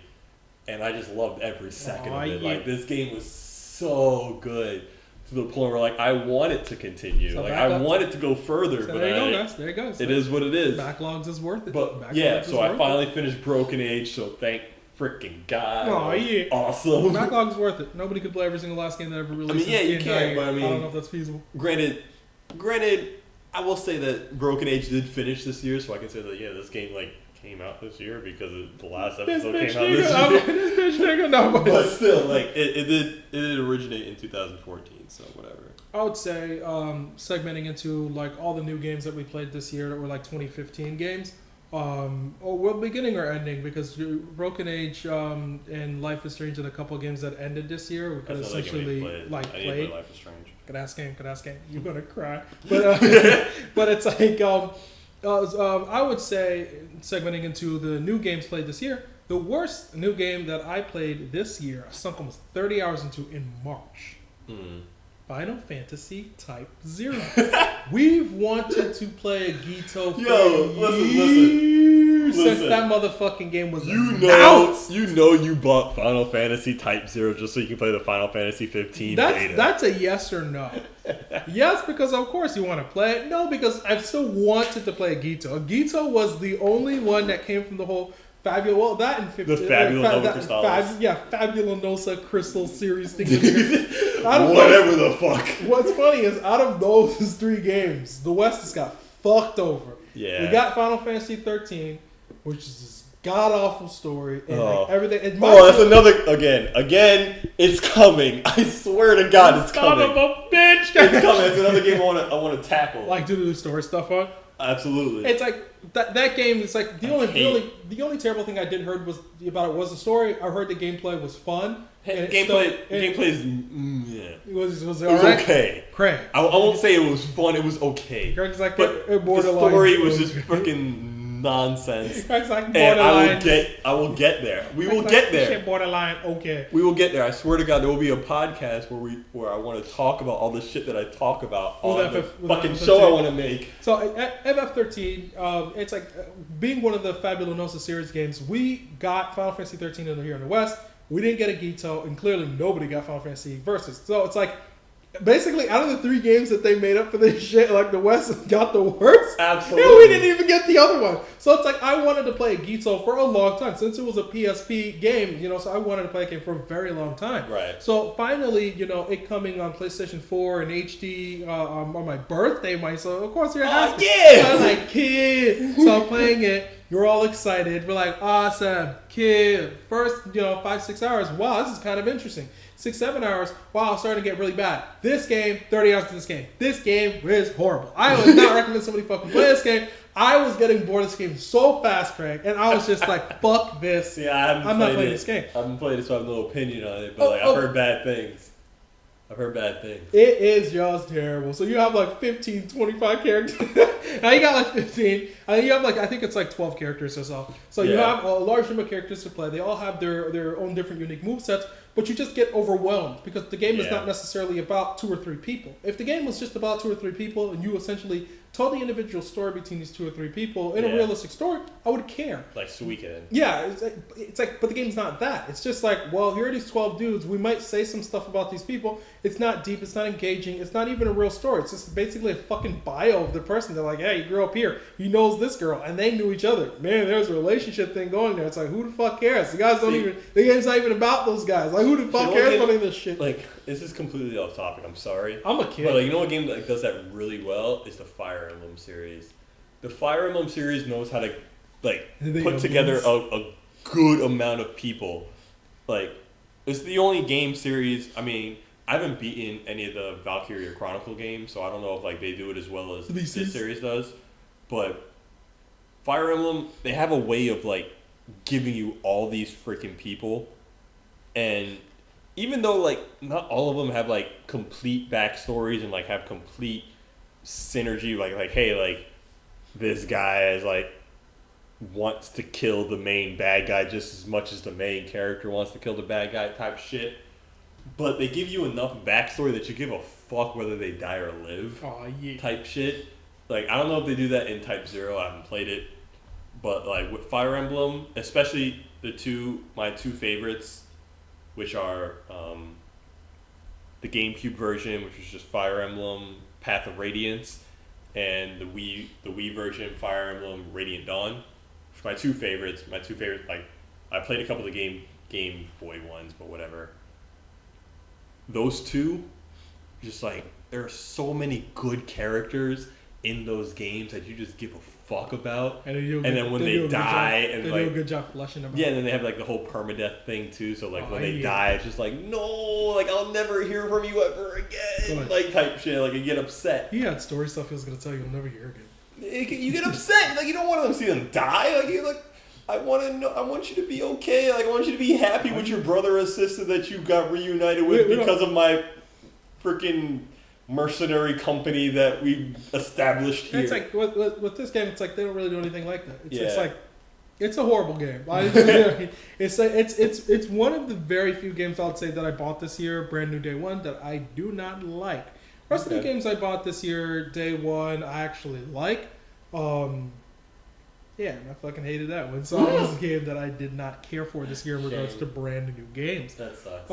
and I just loved every second of it. Like this game was so good to the point where like I want it to continue, so like I want it to go further. So but there you go, guys. There you go. So it is what it is. Backlogs is worth it. But yeah, so I finally finished Broken Age. So thank freaking God. Awesome. Backlog's worth it. Nobody could play every single last game that ever released. I mean, yeah, you can, but I mean, I don't know if that's feasible. Granted, I will say that Broken Age did finish this year, so I can say that this game like came out this year because the last episode came out this year. But still, like it did originate in 2014, so whatever. I would say segmenting into like all the new games that we played this year that were like 2015 games. Well, beginning or ending, because Broken Age and Life is Strange are a couple of games that ended this year. We could essentially played. Life is Strange. Good ass game. You're gonna cry, but but it's like I would say segmenting into the new games played this year. The worst new game that I played this year, I sunk almost 30 hours into in March. Final Fantasy Type 0. We've wanted to play a Gito for listen. since that motherfucking game was you announced. You bought Final Fantasy Type 0 just so you can play the Final Fantasy 15 beta. That's a yes or no. Yes, because of course you want to play it. No, because I've still wanted to play a Gito. Gito was the only one that came from the whole Fabula. Well, that and 50, the Fabula Crystal. Fabulanosa Crystal series thing. Whatever the fuck. What's funny is out of those 3 games, the West has got fucked over. Yeah. We got Final Fantasy 13, which is this god awful story and like everything. That's another again. It's coming. I swear to God, it's coming. Son of a bitch! It's coming. It's another game I want to tackle. Like do the story stuff on. Absolutely. It's like that game. It's like the only terrible thing I did heard was about it was the story. I heard the gameplay was fun. Gameplay is yeah. It was right? Okay. Craig. I won't say it was fun. It was okay. Craig's like but the story was just freaking nonsense. Craig's like and I will get there. We will get there. Shit, borderline. Okay. We will get there. I swear to God, there will be a podcast where I want to talk about all the shit that I talk about on the fucking show I want to make. So FF13, it's like being one of the Fabulanosa series games. We got Final Fantasy 13 here in the West. We didn't get a Gito, and clearly nobody got Final Fantasy Versus. So it's like, basically, out of the 3 games that they made up for this shit, like the West got the worst. Absolutely. And we didn't even get the other one. So it's like, I wanted to play Gito for a long time. Since it was a PSP game, so I wanted to play a game for a very long time. Right. So finally, it coming on PlayStation 4 and HD on my birthday, so of course you're happy. Yeah! So I'm like, kid. So I'm playing it. You're all excited. We're like, awesome, kid. First, 5-6 hours. Wow, this is kind of interesting. 6-7 hours. Wow, it's starting to get really bad. This game, 30 hours to this game. This game is horrible. I would not recommend somebody fucking play this game. I was getting bored of this game so fast, Craig, and I was just like, fuck this. Yeah, I'm not playing this game. I haven't played it, so I have no opinion on it, but I've heard bad things. It is just terrible. So you have like 15, 25 characters. Now you got like 15. And you have I think it's like 12 characters or so. So you have a large number of characters to play. They all have their own different unique movesets, but you just get overwhelmed because the game is not necessarily about 2 or 3 people. If the game was just about 2 or 3 people and you essentially told the individual story between these 2 or 3 people in a realistic story, I would care. Like Suikoden. Yeah, it's like, but the game's not that. It's just like, well, here are these 12 dudes. We might say some stuff about these people. It's not deep. It's not engaging. It's not even a real story. It's just basically a fucking bio of the person. They're like, hey, he grew up here. He knows this girl, and they knew each other. Man, there's a relationship thing going there. It's like, who the fuck cares? The guys don't even. The game's not even about those guys. Like, who the fuck cares about any of this shit? Like, this is completely off topic. I'm sorry. I'm a kid. But you know what game that does that really well is the Fire Emblem series. The Fire Emblem series knows how to put together a good amount of people. Like, it's the only game series. I mean, I haven't beaten any of the Valkyria Chronicle games, so I don't know if they do it as well as this series does. But Fire Emblem, they have a way of giving you all these freaking people, and even though not all of them have complete backstories and have complete synergy, hey, this guy is wants to kill the main bad guy just as much as the main character wants to kill the bad guy type shit. But they give you enough backstory that you give a fuck whether they die or live. Oh, yeah. Type shit. I don't know if they do that in Type 0. I haven't played it. But with Fire Emblem, especially my two favorites, which are the GameCube version, which was just Fire Emblem Path of Radiance, and the Wii version, Fire Emblem Radiant Dawn. My two favorites, I played a couple of the Game Boy ones, but whatever. Those two, just there are so many good characters in those games that you just give a fuck about. And then when they die, they do a good job fleshing them out. Yeah, and then they have the whole permadeath thing too. So when they die, it's just no, I'll never hear from you ever again, type shit. You get upset. He had story stuff he was gonna tell you. You'll never hear again. You get upset. You don't want to see them die. I want to know. I want you to be okay. I want you to be happy with your brother or sister that you got reunited with because of my freaking mercenary company that we established here. It's with this game, it's they don't really do anything like that. It's a horrible game. It's one of the very few games I'd say that I bought this year, brand new day one, that I do not like. Rest of the games I bought this year, day one, I actually like. Yeah, and I fucking hated that one. So it was a game that I did not care for this year in regards to brand new games. That sucks.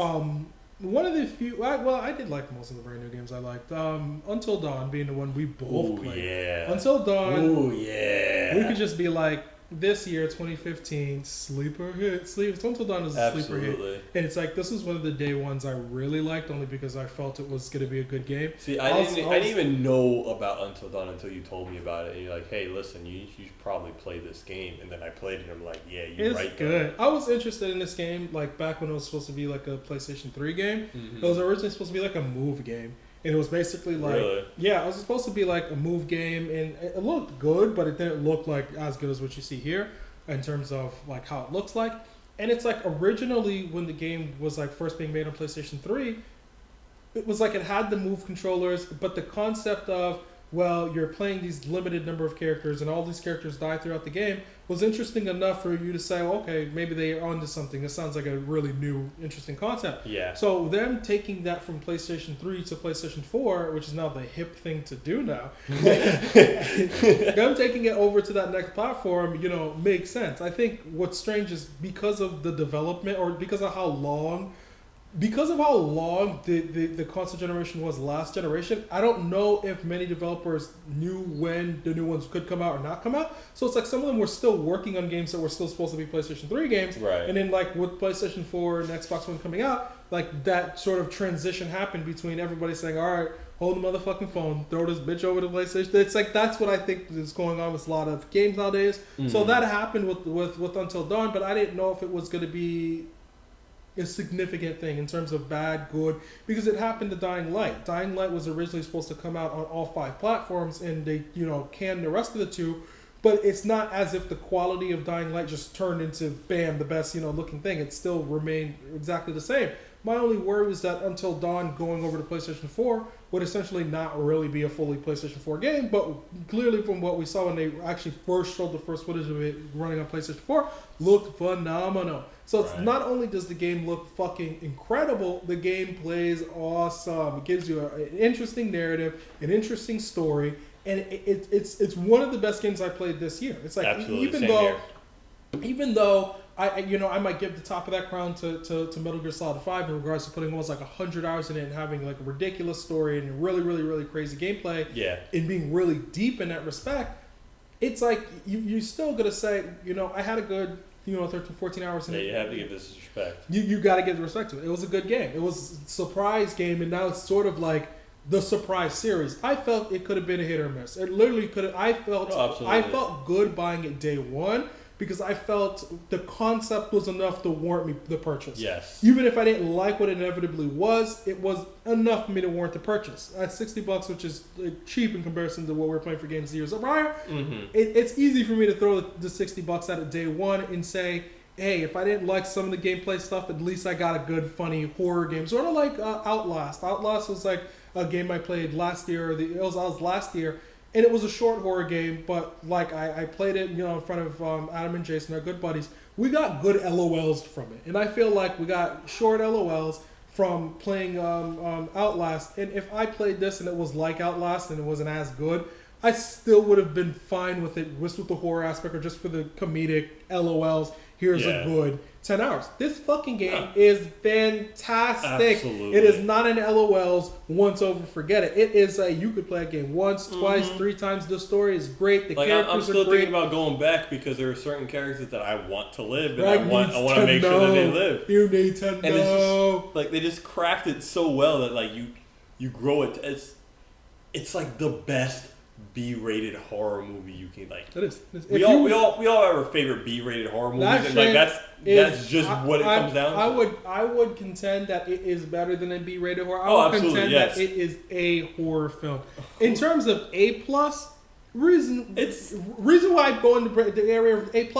One of the few, I did like most of the brand new games I liked. Until Dawn being the one we both played. Yeah. Until Dawn. Ooh, yeah. We could just be like, this year, 2015, sleeper hit. Until Dawn is a sleeper hit. And it's like, this is one of the day ones I really liked, only because I felt it was going to be a good game. See, I didn't even know about Until Dawn until you told me about it. And you're like, hey, listen, you should probably play this game. And then I played it and I'm like, yeah, you're right. It's good. I was interested in this game, like, back when it was supposed to be like a PlayStation 3 game. Mm-hmm. It was originally supposed to be like a move game. And it was basically like, yeah, it was supposed to be like a move game, and it looked good, but it didn't look like as good as what you see here in terms of like how it looks like. And it's like originally when the game was like first being made on PlayStation 3, it was like it had the move controllers, but the concept of, well, you're playing these limited number of characters and all these characters die throughout the game was interesting enough for you to say, okay, maybe they are onto something. It sounds like a really new, interesting concept. Yeah. So them taking that from PlayStation 3 to PlayStation 4, which is now the hip thing to do now, them taking it over to that next platform, makes sense. I think what's strange is because of the development or because of how long the console generation was last generation, I don't know if many developers knew when the new ones could come out or not come out. So it's like some of them were still working on games that were still supposed to be PlayStation 3 games. Right. And then like with PlayStation 4 and Xbox One coming out, like that sort of transition happened between everybody saying, all right, hold the motherfucking phone, throw this bitch over to PlayStation. It's like that's what I think is going on with a lot of games nowadays. Mm-hmm. So that happened with Until Dawn, but I didn't know if it was going to be a significant thing in terms of bad, good, because it happened to Dying Light. Dying Light was originally supposed to come out on all 5 platforms, and they, canned the rest of the 2, but it's not as if the quality of Dying Light just turned into, bam, the best, looking thing. It still remained exactly the same. My only worry was that Until Dawn going over to PlayStation 4 would essentially not really be a fully PlayStation 4 game, but clearly from what we saw when they actually first showed the first footage of it running on PlayStation 4, looked phenomenal. So it's not only does the game look fucking incredible, the game plays awesome. It gives you an interesting narrative, an interesting story, and it's one of the best games I played this year. It's like even though I might give the top of that crown to Metal Gear Solid 5 in regards to putting almost like 100 hours in it and having like a ridiculous story and really, really, really crazy gameplay. Yeah. And being really deep in that respect, it's like you still gotta say, I had a good 13, 14 hours in it. Yeah, you have to give this respect. You got to give the respect to it. It was a good game. It was a surprise game, and now it's sort of like the surprise series. I felt it could have been a hit or miss. It literally could have. I felt good buying it day one because I felt the concept was enough to warrant me the purchase. Yes. Even if I didn't like what it inevitably was, it was enough for me to warrant the purchase. At $60, which is cheap in comparison to what we're playing for games years prior, it's easy for me to throw the $60 at it day one and say, hey, if I didn't like some of the gameplay stuff, at least I got a good, funny horror game. Sort of like Outlast. Outlast was like a game I played last year. It was last year. And it was a short horror game, but like I played it, in front of Adam and Jason, our good buddies. We got good LOLs from it, and I feel like we got short LOLs from playing Outlast. And if I played this and it was like Outlast and it wasn't as good, I still would have been fine with it, just with the horror aspect or just for the comedic LOLs. Here's a good 10 hours. This fucking game is fantastic. Absolutely. It is not an LOLs, once over, forget it. It is you could play a game once, twice, 3 times. The story is great. The characters I'm still are great. thinking about going back because there are certain characters that I want to live and I want to make sure that they live. You need to know. And it's just, like they just craft it so well that like you grow it. It's like the best B-rated horror movie you can like. It is. We all have our favorite B-rated horror movies, and like that's just what it comes down to. I would contend that it is better than a B-rated horror. I would contend that it is a horror film. In terms of A+, reason why I go into the area of A+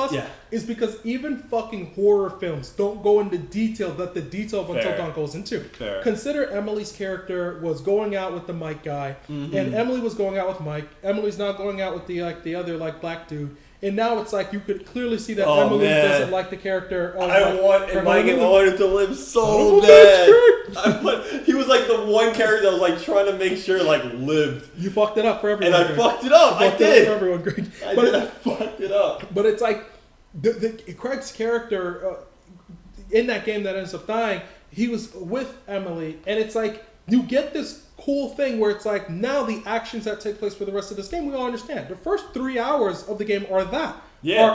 is because even fucking horror films don't go into detail that the detail of Until Dawn goes into. Fair. Consider Emily's character was going out with the Mike guy, and Emily was going out with Mike. Emily's not going out with the other black dude. And now it's like you could clearly see that Emily doesn't like the character. I wanted to live so bad. He was like the one character that was like trying to make sure like lived. You fucked it up for everyone. And I fucked it up. I did. For everyone, Greg. I fucked it up. But it's like Craig's character in that game that ends up dying. He was with Emily, and it's like you get this cool thing where it's like now the actions that take place for the rest of this game we all understand. The first 3 hours of the game are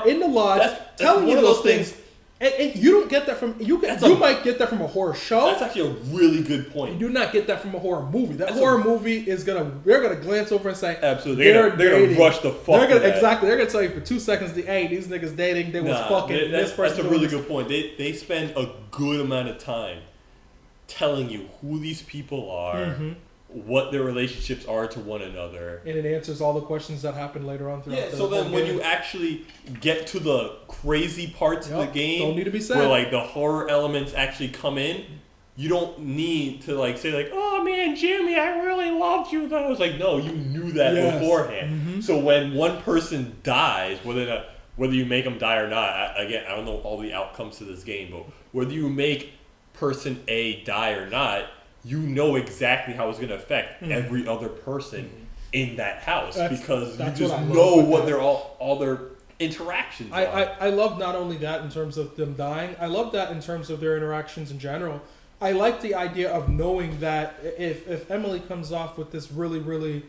in the lodge telling you those things. And you don't get that from you might get that from a horror show. That's actually a really good point. You do not get that from a horror movie. Horror movie is they're gonna glance over and say absolutely they're gonna rush the fuck. Exactly. They're gonna tell you for 2 seconds these niggas dating. They was fucking this person. That's a really good point. They spend a good amount of time telling you who these people are, what their relationships are to one another, and it answers all the questions that happen later on throughout. So then when you actually get to the crazy parts of the game, don't need to be said, where like the horror elements actually come in, you don't need to like say like, oh man, Jimmy, I really loved you though. It's like, no, you knew that beforehand. So when one person dies, whether you make them die or not, I don't know all the outcomes to this game, but whether you make person A die or not, you know exactly how it's going to affect every other person in that house because you just know what their all their interactions are. I love not only that in terms of them dying, I love that in terms of their interactions in general. I like the idea of knowing that if Emily comes off with this really, really,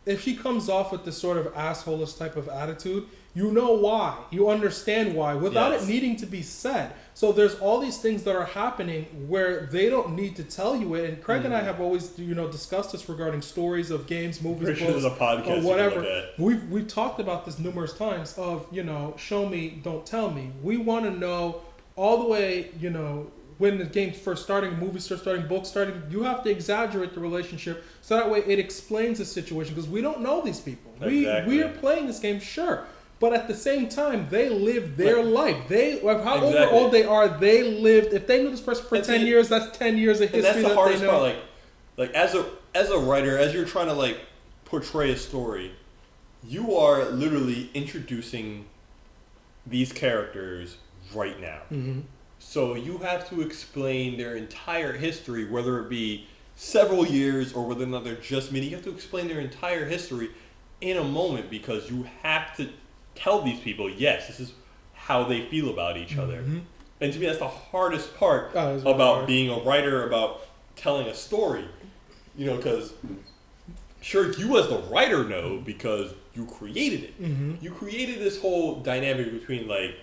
if she comes off with this sort of asshole-ish type of attitude, you know why. You understand why without it needing to be said. So there's all these things that are happening where they don't need to tell you it. And Craig and I have always, discussed this regarding stories of games, movies, books, or whatever. We've talked about this numerous times of, show me, don't tell me. We want to know all the way, when the game's first starting, movies start starting, books starting, you have to exaggerate the relationship so that way it explains the situation because we don't know these people. Exactly. We are playing this game, sure. But at the same time, they live their life. However old they are, they lived. If they knew this person for 10 years, that's 10 years of history. And that's the hardest part. Like as a writer, as you're trying to like portray a story, you are literally introducing these characters right now. So you have to explain their entire history, whether it be several years or whether or not they're just meeting. You have to explain their entire history in a moment because you have to tell these people, yes, this is how they feel about each other. And to me, that's the hardest part about being a writer, about telling a story. Because sure, you as the writer know because you created it. You created this whole dynamic between, like,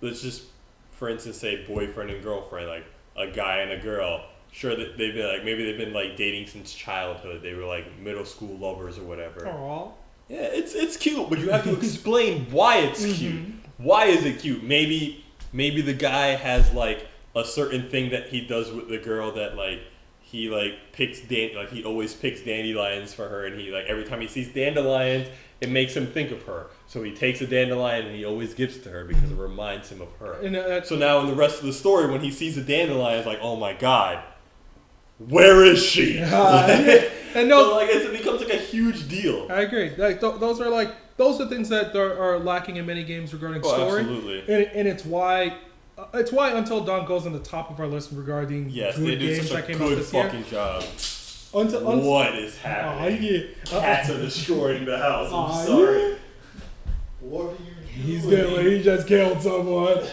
let's just, for instance, say boyfriend and girlfriend, like a guy and a girl. Sure, that they've been like, maybe they've been like dating since childhood. They were like middle school lovers or whatever. Aww. Yeah, it's cute, but you have to explain why it's cute. Why is it cute? Maybe the guy has like a certain thing that he does with the girl that like he like he always picks dandelions for her, and he like every time he sees dandelions, it makes him think of her. So he takes a dandelion and he always gives it to her because it reminds him of her. And so now in the rest of the story, when he sees a dandelion, it's like, oh my god, where is she? And so like it becomes like a huge deal. I agree. Like those are things that are lacking in many games regarding story. Absolutely. And it's why Until Dawn goes on the top of our list regarding good games that came out this year. Yes, they did such a good fucking job. What is happening? Cats are destroying the house. I'm sorry. What are you doing? He just killed someone.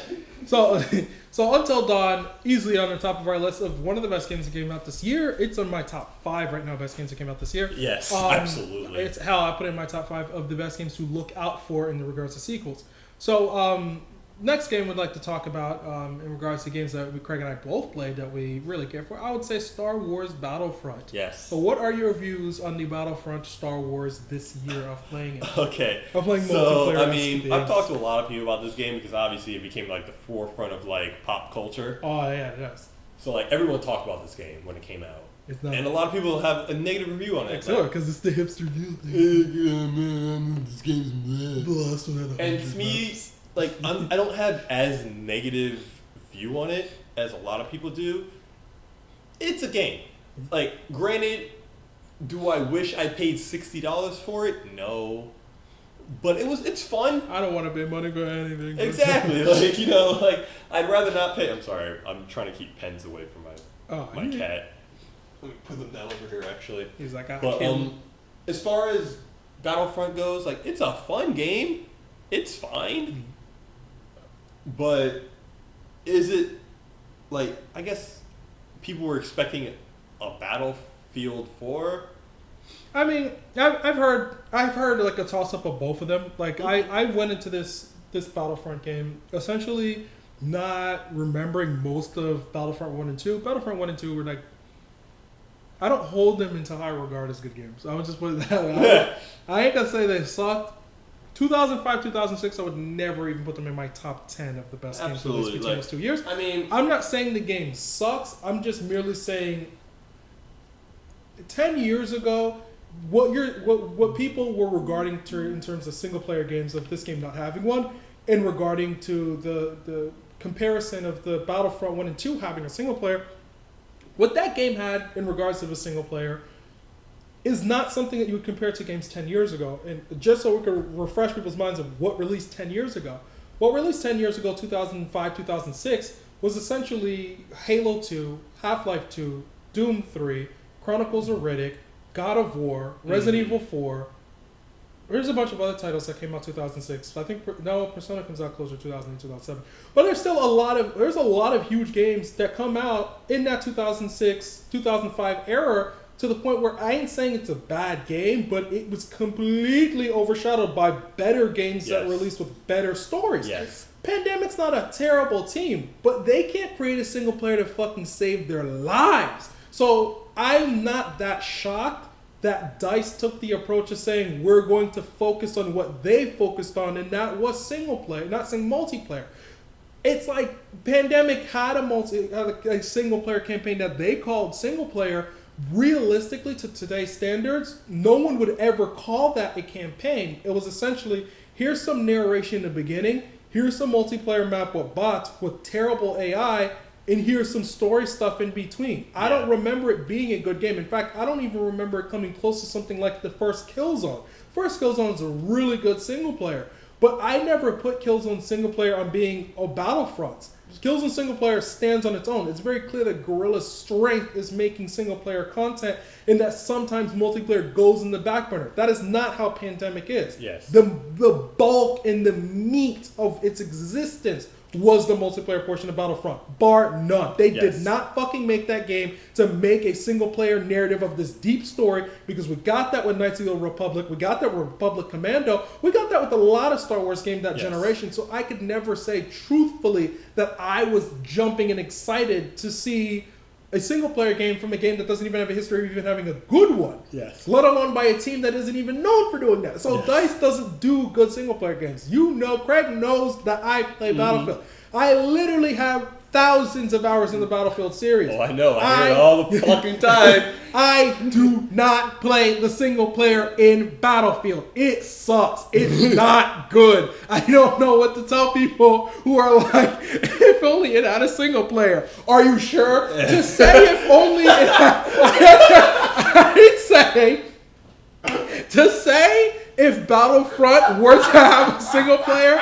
So Until Dawn, easily on the top of our list of one of the best games that came out this year. It's on my top 5 right now, best games that came out this year. Yes, absolutely. It's hell, I put it in my top 5 of the best games to look out for in regards to sequels. So next game we'd like to talk about in regards to games that Craig and I both played that we really care for, I would say Star Wars Battlefront. Yes. So what are your views on the Battlefront Star Wars this year of playing it? Okay. Of playing multiplayer. So, I mean, I've talked to a lot of people about this game because obviously it became like the forefront of like pop culture. Oh, yeah, it does. So like everyone talked about this game when it came out. It's not, and a lot of people have a negative review on it. Sure, because it's the hipster view thing. Yeah, man, this game's bad. And to me, like, I don't have as negative view on it as a lot of people do. It's a game. Like, granted, do I wish I paid $60 for it? No. But it's fun. I don't want to pay money for anything. Exactly. Like, I'd rather not pay. I'm sorry. I'm trying to keep pens away from my Oh, my cat. Let me put them down over here, actually. He's like, But as far as Battlefront goes, like, it's a fun game. It's fine. But is it, like, I guess people were expecting a Battlefield 4? I mean, I've heard like a toss up of both of them. Like I went into this Battlefront game essentially not remembering most of Battlefront 1 and 2. Battlefront 1 and 2 were like, I don't hold them into high regard as good games. I would just put it that way. I ain't gonna say they sucked. 2005, 2006, I would never even put them in my top 10 of the best games released between those 2 years. I mean, I'm not saying the game sucks. I'm just merely saying 10 years ago, what people were regarding in terms of single player games of this game not having one, and regarding to the comparison of the Battlefront 1 and 2 having a single player, what that game had in regards to the single player is not something that you would compare to games 10 years ago. And just so we can refresh people's minds of what released 10 years ago. What released 10 years ago, 2005, 2006, was essentially Halo 2, Half-Life 2, Doom 3, Chronicles of Riddick, God of War, Resident Evil 4. There's a bunch of other titles that came out 2006. I think Persona comes out closer to 2008, 2007. But there's still there's a lot of huge games that come out in that 2006, 2005 era, to the point where I ain't saying it's a bad game, but it was completely overshadowed by better games that released with better stories. Yes. Pandemic's not a terrible team, but they can't create a single player to fucking save their lives. So I'm not that shocked that DICE took the approach of saying we're going to focus on what they focused on, and that was single player, not saying multiplayer. It's like Pandemic had a single player campaign that they called single player. Realistically, to today's standards, no one would ever call that a campaign. It was essentially, here's some narration in the beginning, here's some multiplayer map with bots with terrible AI, and here's some story stuff in between. I don't remember it being a good game. In fact, I don't even remember it coming close to something like the first Killzone. First Killzone is a really good single player, but I never put Killzone single player on being Battlefronts. Killzone single player stands on its own. It's very clear that Guerrilla's strength is making single player content, and that sometimes multiplayer goes in the back burner. That is not how Pandemic is. Yes. The bulk and the meat of its existence was the multiplayer portion of Battlefront, bar none. They did not fucking make that game to make a single player narrative of this deep story, because we got that with Knights of the Old Republic, we got that with Republic Commando, we got that with a lot of Star Wars games that generation, so I could never say truthfully that I was jumping and excited to see a single player game from a game that doesn't even have a history of even having a good one. Yes. Let alone by a team that isn't even known for doing that. So DICE doesn't do good single player games. You know, Craig knows that I play Battlefield. I literally have thousands of hours in the Battlefield series. Oh, I know. I hear it all the fucking time. I do not play the single player in Battlefield. It sucks. It's not good. I don't know what to tell people who are like, if only it had a single player. Are you sure? To say if only it had... To say if Battlefront were to have a single player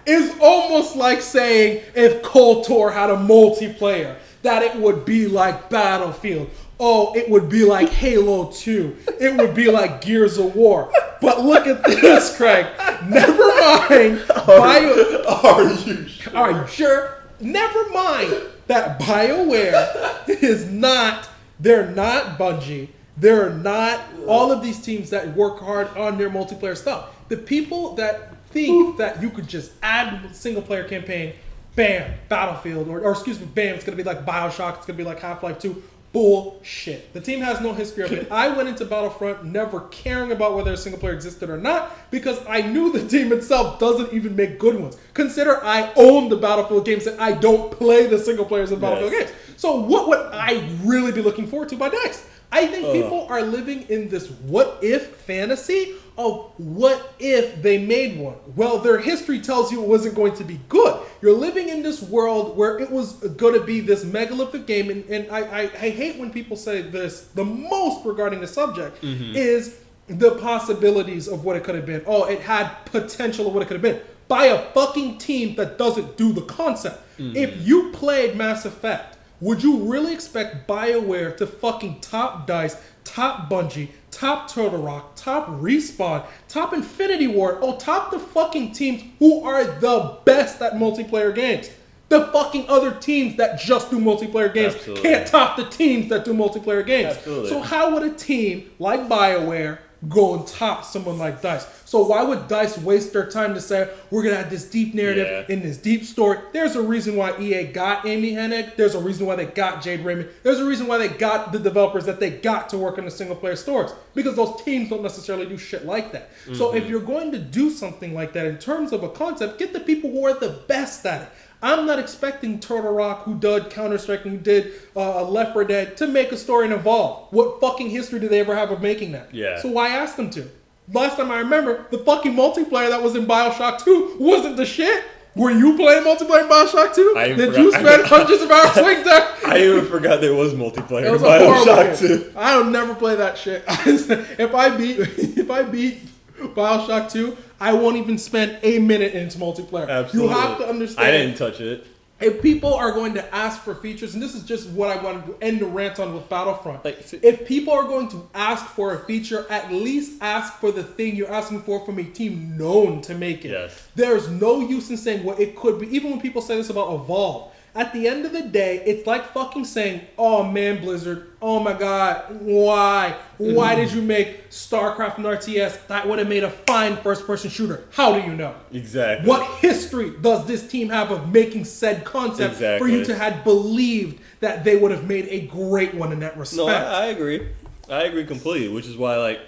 is almost like saying if KOTOR had a multiplayer, that it would be like Battlefield. Oh, it would be like Halo 2. It would be like Gears of War. But look at this, Craig. Never mind. Are you sure? Are you sure? Never mind that BioWare is not, they're not Bungie. They're not all of these teams that work hard on their multiplayer stuff. The people that think that you could just add a single player campaign, bam, Battlefield, or excuse me, bam, it's going to be like Bioshock, it's going to be like Half-Life 2. Bullshit. The team has no history of it. I went into Battlefront never caring about whether a single player existed or not, because I knew the team itself doesn't even make good ones. Consider I own the Battlefield games and I don't play the single players in Battlefield games. So what would I really be looking forward to by DICE? I think people are living in this what-if fantasy of what if they made one. Well, their history tells you it wasn't going to be good. You're living in this world where it was going to be this megalithic game, and I hate when people say this, the most regarding the subject, is the possibilities of what it could have been. Oh, it had potential of what it could have been. By a fucking team that doesn't do the concept. If you played Mass Effect, would you really expect BioWare to fucking top DICE, top Bungie, top Turtle Rock, top Respawn, top Infinity Ward, top the fucking teams who are the best at multiplayer games? The fucking other teams that just do multiplayer games can't top the teams that do multiplayer games. Absolutely. So how would a team like BioWare go and top someone like DICE? So why would DICE waste their time to say, we're going to have this deep narrative in this deep story? There's a reason why EA got Amy Hennig. There's a reason why they got Jade Raymond. There's a reason why they got the developers that they got to work on the single player stories. Because those teams don't necessarily do shit like that. Mm-hmm. So if you're going to do something like that in terms of a concept, get the people who are the best at it. I'm not expecting Turtle Rock, who did Counter-Strike and who did Left 4 Dead, to make a story and evolve. What fucking history do they ever have of making that? Yeah. So why ask them to? Last time I remember, the fucking multiplayer that was in Bioshock 2 wasn't the shit. Were you playing multiplayer in Bioshock 2? Did you spend hundreds of hours swing there? I even forgot there was multiplayer in Bioshock 2. I'll never play that shit. If I beat Bioshock 2, I won't even spend a minute into multiplayer. Absolutely. You have to understand. I didn't touch it. If people are going to ask for features, and this is just what I want to end the rant on with Battlefront. If people are going to ask for a feature, at least ask for the thing you're asking for from a team known to make it. Yes. There's no use in saying what it could be. Even when people say this about Evolve. At the end of the day, it's like fucking saying, oh man, Blizzard, oh my god, why? Why did you make StarCraft and RTS? That would have made a fine first-person shooter. How do you know? Exactly. What history does this team have of making said concept for you to have believed that they would have made a great one in that respect? No, I agree. I agree completely, which is why, like,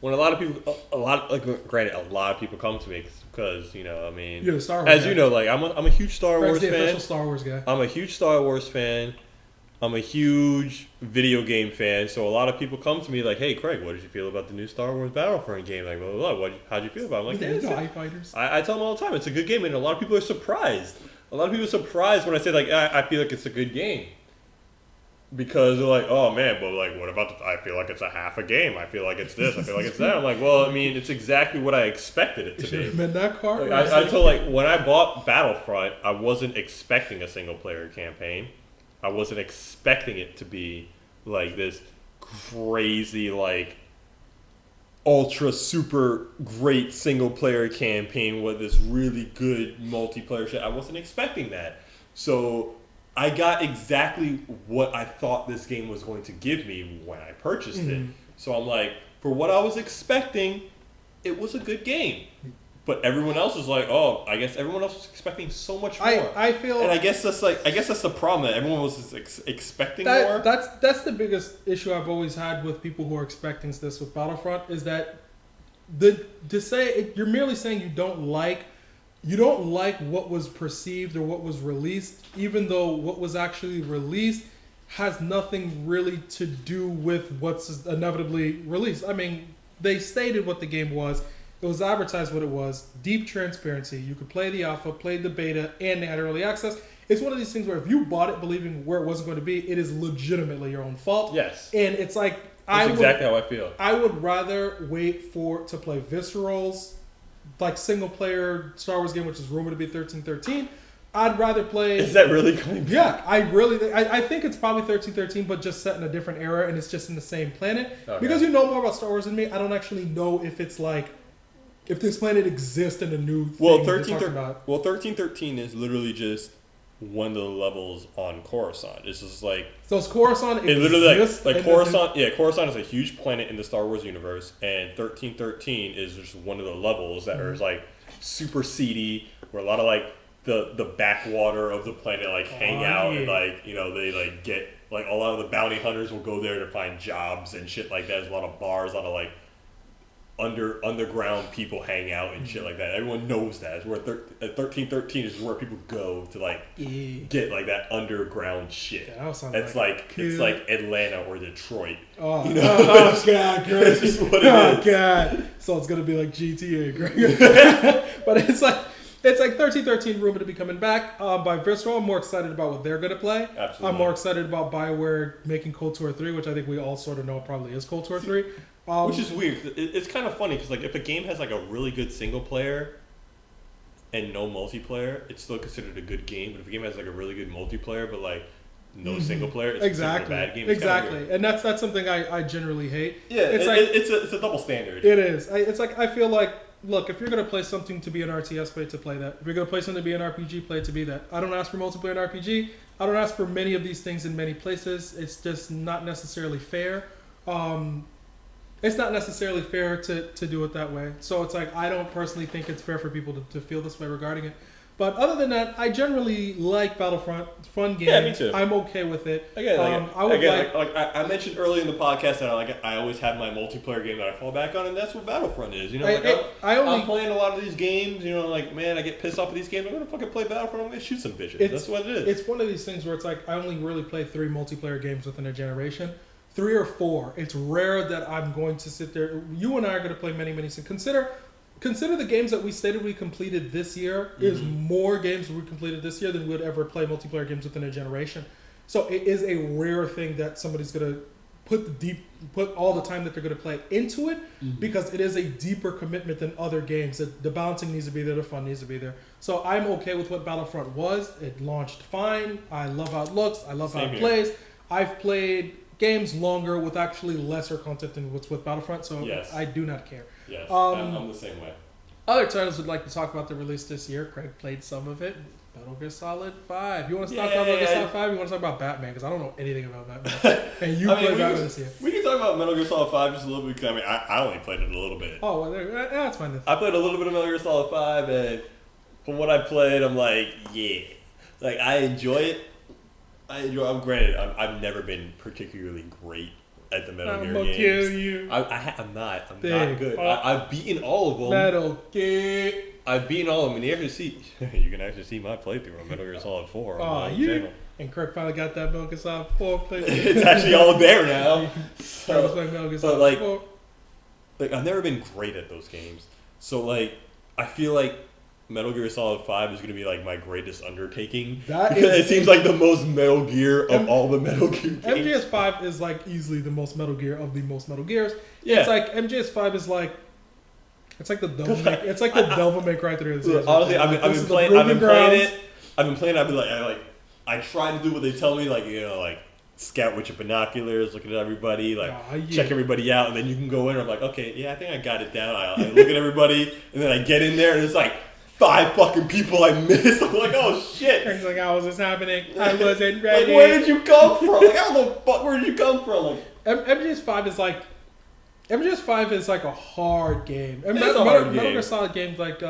when a lot of people come to me because, you know, I mean, you're the Star Wars as guy. You know, like, I'm a huge Star Wars the fan. Official Star Wars guy. I'm a huge Star Wars fan. I'm a huge video game fan. So a lot of people come to me like, hey, Craig, what did you feel about the new Star Wars Battlefront game? Like, blah, blah, blah. How'd you feel about it? I'm like, TIE fighters. I tell them all the time, it's a good game, and a lot of people are surprised. A lot of people are surprised when I say, like, I feel like it's a good game. Because they're like, oh man, but like, what about I feel like it's a half a game. I feel like it's this. I feel like it's that. I'm like, well, I mean, it's exactly what I expected it to be. Been that car. Like, I told, like, when I bought Battlefront, I wasn't expecting a single player campaign. I wasn't expecting it to be like this crazy, like, ultra super great single player campaign with this really good multiplayer shit. I wasn't expecting that. So I got exactly what I thought this game was going to give me when I purchased it. So I'm like, for what I was expecting, it was a good game. But everyone else was like, oh, I guess everyone else was expecting so much more. I feel, and I guess that's the problem, that everyone was expecting more. That's the biggest issue I've always had with people who are expecting this with Battlefront, is that you're merely saying you don't like what was perceived or what was released, even though what was actually released has nothing really to do with what's inevitably released. I mean, they stated what the game was. It was advertised what it was. Deep transparency. You could play the alpha, play the beta, and they had early access. It's one of these things where if you bought it believing where it wasn't going to be, it is legitimately your own fault. Yes. And it's like, that's exactly how I feel. I would rather wait to play Visceral's, like, single player Star Wars game, which is rumored to be 1313. I'd rather play. Is that really coming back? Yeah, I think it's probably 1313, but just set in a different era, and it's just in the same planet. Okay. Because you know more about Star Wars than me, I don't actually know if it's like, if this planet exists in a new thing. Well, 1313 is literally just one of the levels on Coruscant. It's just like, so it's Coruscant. It literally like Coruscant. Yeah, Coruscant is a huge planet in the Star Wars universe, and 1313 is just one of the levels that are like super seedy, where a lot of like the backwater of the planet like hang out, and like, you know, they like get like a lot of the bounty hunters will go there to find jobs and shit like that. There's a lot of bars, a lot of like underground people hang out and shit like that. Everyone knows that. It's where 1313 is where people go to like get like that underground shit. It's like it's like Atlanta or Detroit. Oh, you know? oh God, Greg. This is what it is. God. So it's gonna be like GTA, Greg. But it's like 1313 rumored to be coming back by Visceral. I'm more excited about what they're going to play. Absolutely. I'm more excited about BioWare making Cold War 3, which I think we all sort of know it probably is Cold War 3. Which is weird. It's kind of funny because like if a game has like a really good single player and no multiplayer, it's still considered a good game. But if a game has like a really good multiplayer but like no single player. It's Exactly. a bad game. Exactly. And that's something I generally hate. Yeah, it's a double standard. It is. It's like I feel like, look, if you're gonna play something to be an RTS, play to play that. If you're gonna play something to be an RPG, play it to be that. I don't ask for multiplayer in RPG. I don't ask for many of these things in many places. It's just not necessarily fair. It's not necessarily fair to do it that way. So it's like I don't personally think it's fair for people to feel this way regarding it. But other than that, I generally like Battlefront. Fun game. Yeah, me too. I'm okay with it. I mentioned earlier in the podcast that I always have my multiplayer game that I fall back on, and that's what Battlefront is. You know, I'm playing a lot of these games. You know, like, man, I get pissed off at these games. I'm gonna fucking play Battlefront. I'm gonna shoot some bitches. That's what it is. It's one of these things where it's like I only really play 3 multiplayer games within a generation. 3 or 4. It's rare that I'm going to sit there. You and I are going to play many things. Consider the games that we stated we completed this year is more games we completed this year than we would ever play multiplayer games within a generation. So it is a rare thing that somebody's going to put all the time that they're going to play into it because it is a deeper commitment than other games. The balancing needs to be there, the fun needs to be there. So I'm okay with what Battlefront was. It launched fine. I love how it looks. I love how it plays. I've played games longer with actually lesser content than what's with Battlefront, so I do not care. Yes, I'm the same way. Other titles would like to talk about the release this year. Craig played some of it. Metal Gear Solid 5. You want to talk about Metal Gear Solid 5? You want to talk about Batman? Because I don't know anything about Batman. And you played Batman this year. We can talk about Metal Gear Solid 5 just a little bit. Because, I mean, I only played it a little bit. Oh, well, that's fine. I played a little bit of Metal Gear Solid 5, and from what I played, I'm like, yeah. Like, I enjoy it. I'm granted, I've never been particularly great at the Metal Gear games. Kill you. I'm not good. I've beaten all of them. Metal Gear. I've beaten all of them. And you can actually see my playthrough on Metal Gear Solid 4 on my channel. And Kirk finally got that Metal Gear Solid 4 playthrough. It's actually all there now. So, Metal Gear Solid 4. Like, I've never been great at those games. So, like, I feel like Metal Gear Solid 5 is going to be like my greatest undertaking. It seems like the most Metal Gear of all the Metal Gear games. MGS5 is like easily the most Metal Gear of the most Metal Gears. Yeah. It's like MGS5 is like the Devil May Cry 3 of the series. Honestly, I've been playing it. I've been like I try to do what they tell me, like, you know, like scout with your binoculars, look at everybody, like check everybody out, and then you can go in and I'm like, okay, yeah, I think I got it down. I look at everybody, and then I get in there and it's like 5 fucking people I missed. I'm like, oh shit. It's like, how was this happening? I wasn't ready. Like, where did you come from? Like, how the fuck, where did you come from? Like, MGS5 is like a hard game. And Metal Gear Solid games, like,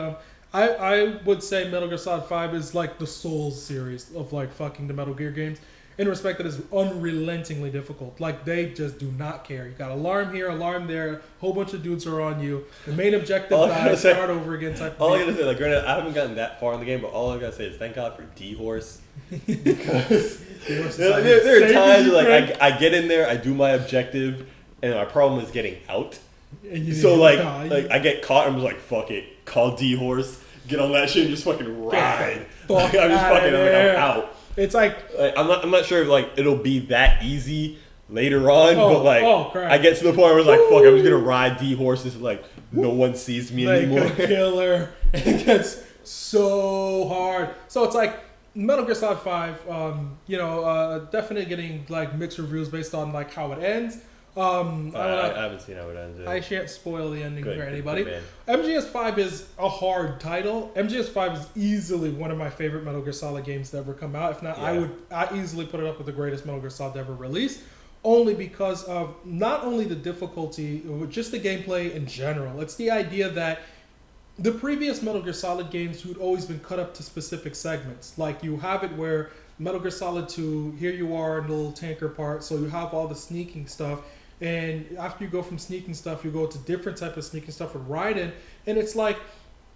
I would say Metal Gear Solid 5 is like the Souls series of like fucking the Metal Gear games. In respect that it's unrelentingly difficult. Like, they just do not care. You got alarm here, alarm there, a whole bunch of dudes are on you. The main objective dies, start over again type of all I gotta say, like, granted, I haven't gotten that far in the game, but all I gotta say is thank God for D-Horse. Because there are times where, like, I get in there, I do my objective, and my problem is getting out. So, like, I get caught, and I'm just like, fuck it, call D-Horse, get on that shit, and just fucking ride. I'm out. It's like I'm not sure if like it'll be that easy later on, but like I get to the point where it's like, fuck, I'm just gonna ride D-Horses and like no one sees me anymore. Like a killer. It gets so hard. So it's like Metal Gear Solid 5, definitely getting like mixed reviews based on like how it ends. I haven't seen how it ends. I shan't spoil the ending for anybody. MGS5 is a hard title. MGS5 is easily one of my favorite Metal Gear Solid games to ever come out. If not, I easily put it up with the greatest Metal Gear Solid ever released. Only because of not only the difficulty, but just the gameplay in general. It's the idea that the previous Metal Gear Solid games had always been cut up to specific segments. Like, you have it where Metal Gear Solid 2, here you are in the little tanker part, so you have all the sneaking stuff. And after you go from sneaking stuff, you go to different type of sneaking stuff with Raiden. And it's like,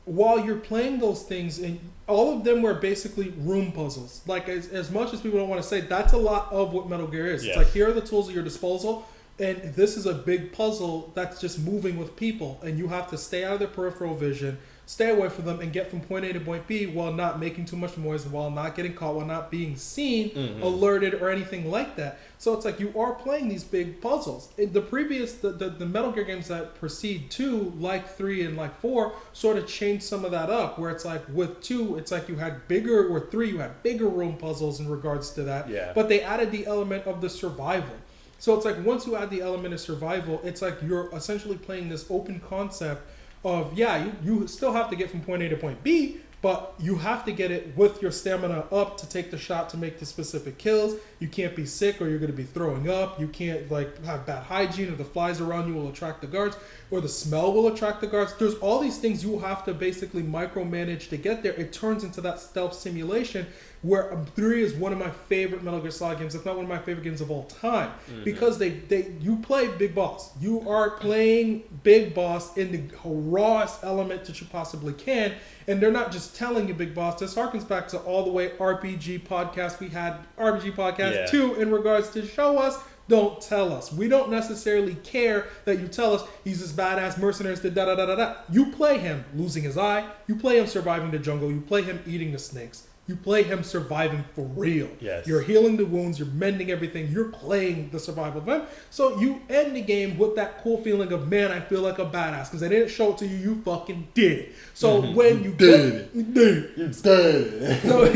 while you're playing those things, and all of them were basically room puzzles. Like, as much as people don't want to say, that's a lot of what Metal Gear is. Yes. It's like, here are the tools at your disposal. And this is a big puzzle that's just moving with people, and you have to stay out of their peripheral vision, stay away from them, and get from point A to point B while not making too much noise, while not getting caught, while not being seen, alerted, or anything like that. So it's like you are playing these big puzzles. In the Metal Gear games that precede 2, like 3 and like 4, sort of changed some of that up, where it's like with 2, it's like you had bigger, or 3, you had bigger room puzzles in regards to that. Yeah. But they added the element of the survival. So it's like once you add the element of survival, it's like you're essentially playing this open concept of, you still have to get from point A to point B, but you have to get it with your stamina up to take the shot to make the specific kills. You can't be sick or you're going to be throwing up. You can't like have bad hygiene, or the flies around you will attract the guards, or the smell will attract the guards. There's all these things you have to basically micromanage to get there. It turns into that stealth simulation where 3 is one of my favorite Metal Gear Solid games, if not one of my favorite games of all time, because you play Big Boss. You are playing Big Boss in the rawest element that you possibly can, and they're not just telling you Big Boss. This harkens back to all the way RPG podcast we had, RPG podcast 2, in regards to show us, don't tell us. We don't necessarily care that you tell us he's this badass mercenary, da da da da da. You play him losing his eye. You play him surviving the jungle. You play him eating the snakes. You play him surviving for real. Yes. You're healing the wounds. You're mending everything. You're playing the survival of him. So you end the game with that cool feeling of, man, I feel like a badass. Because they didn't show it to you. You fucking did it. So when you did it. So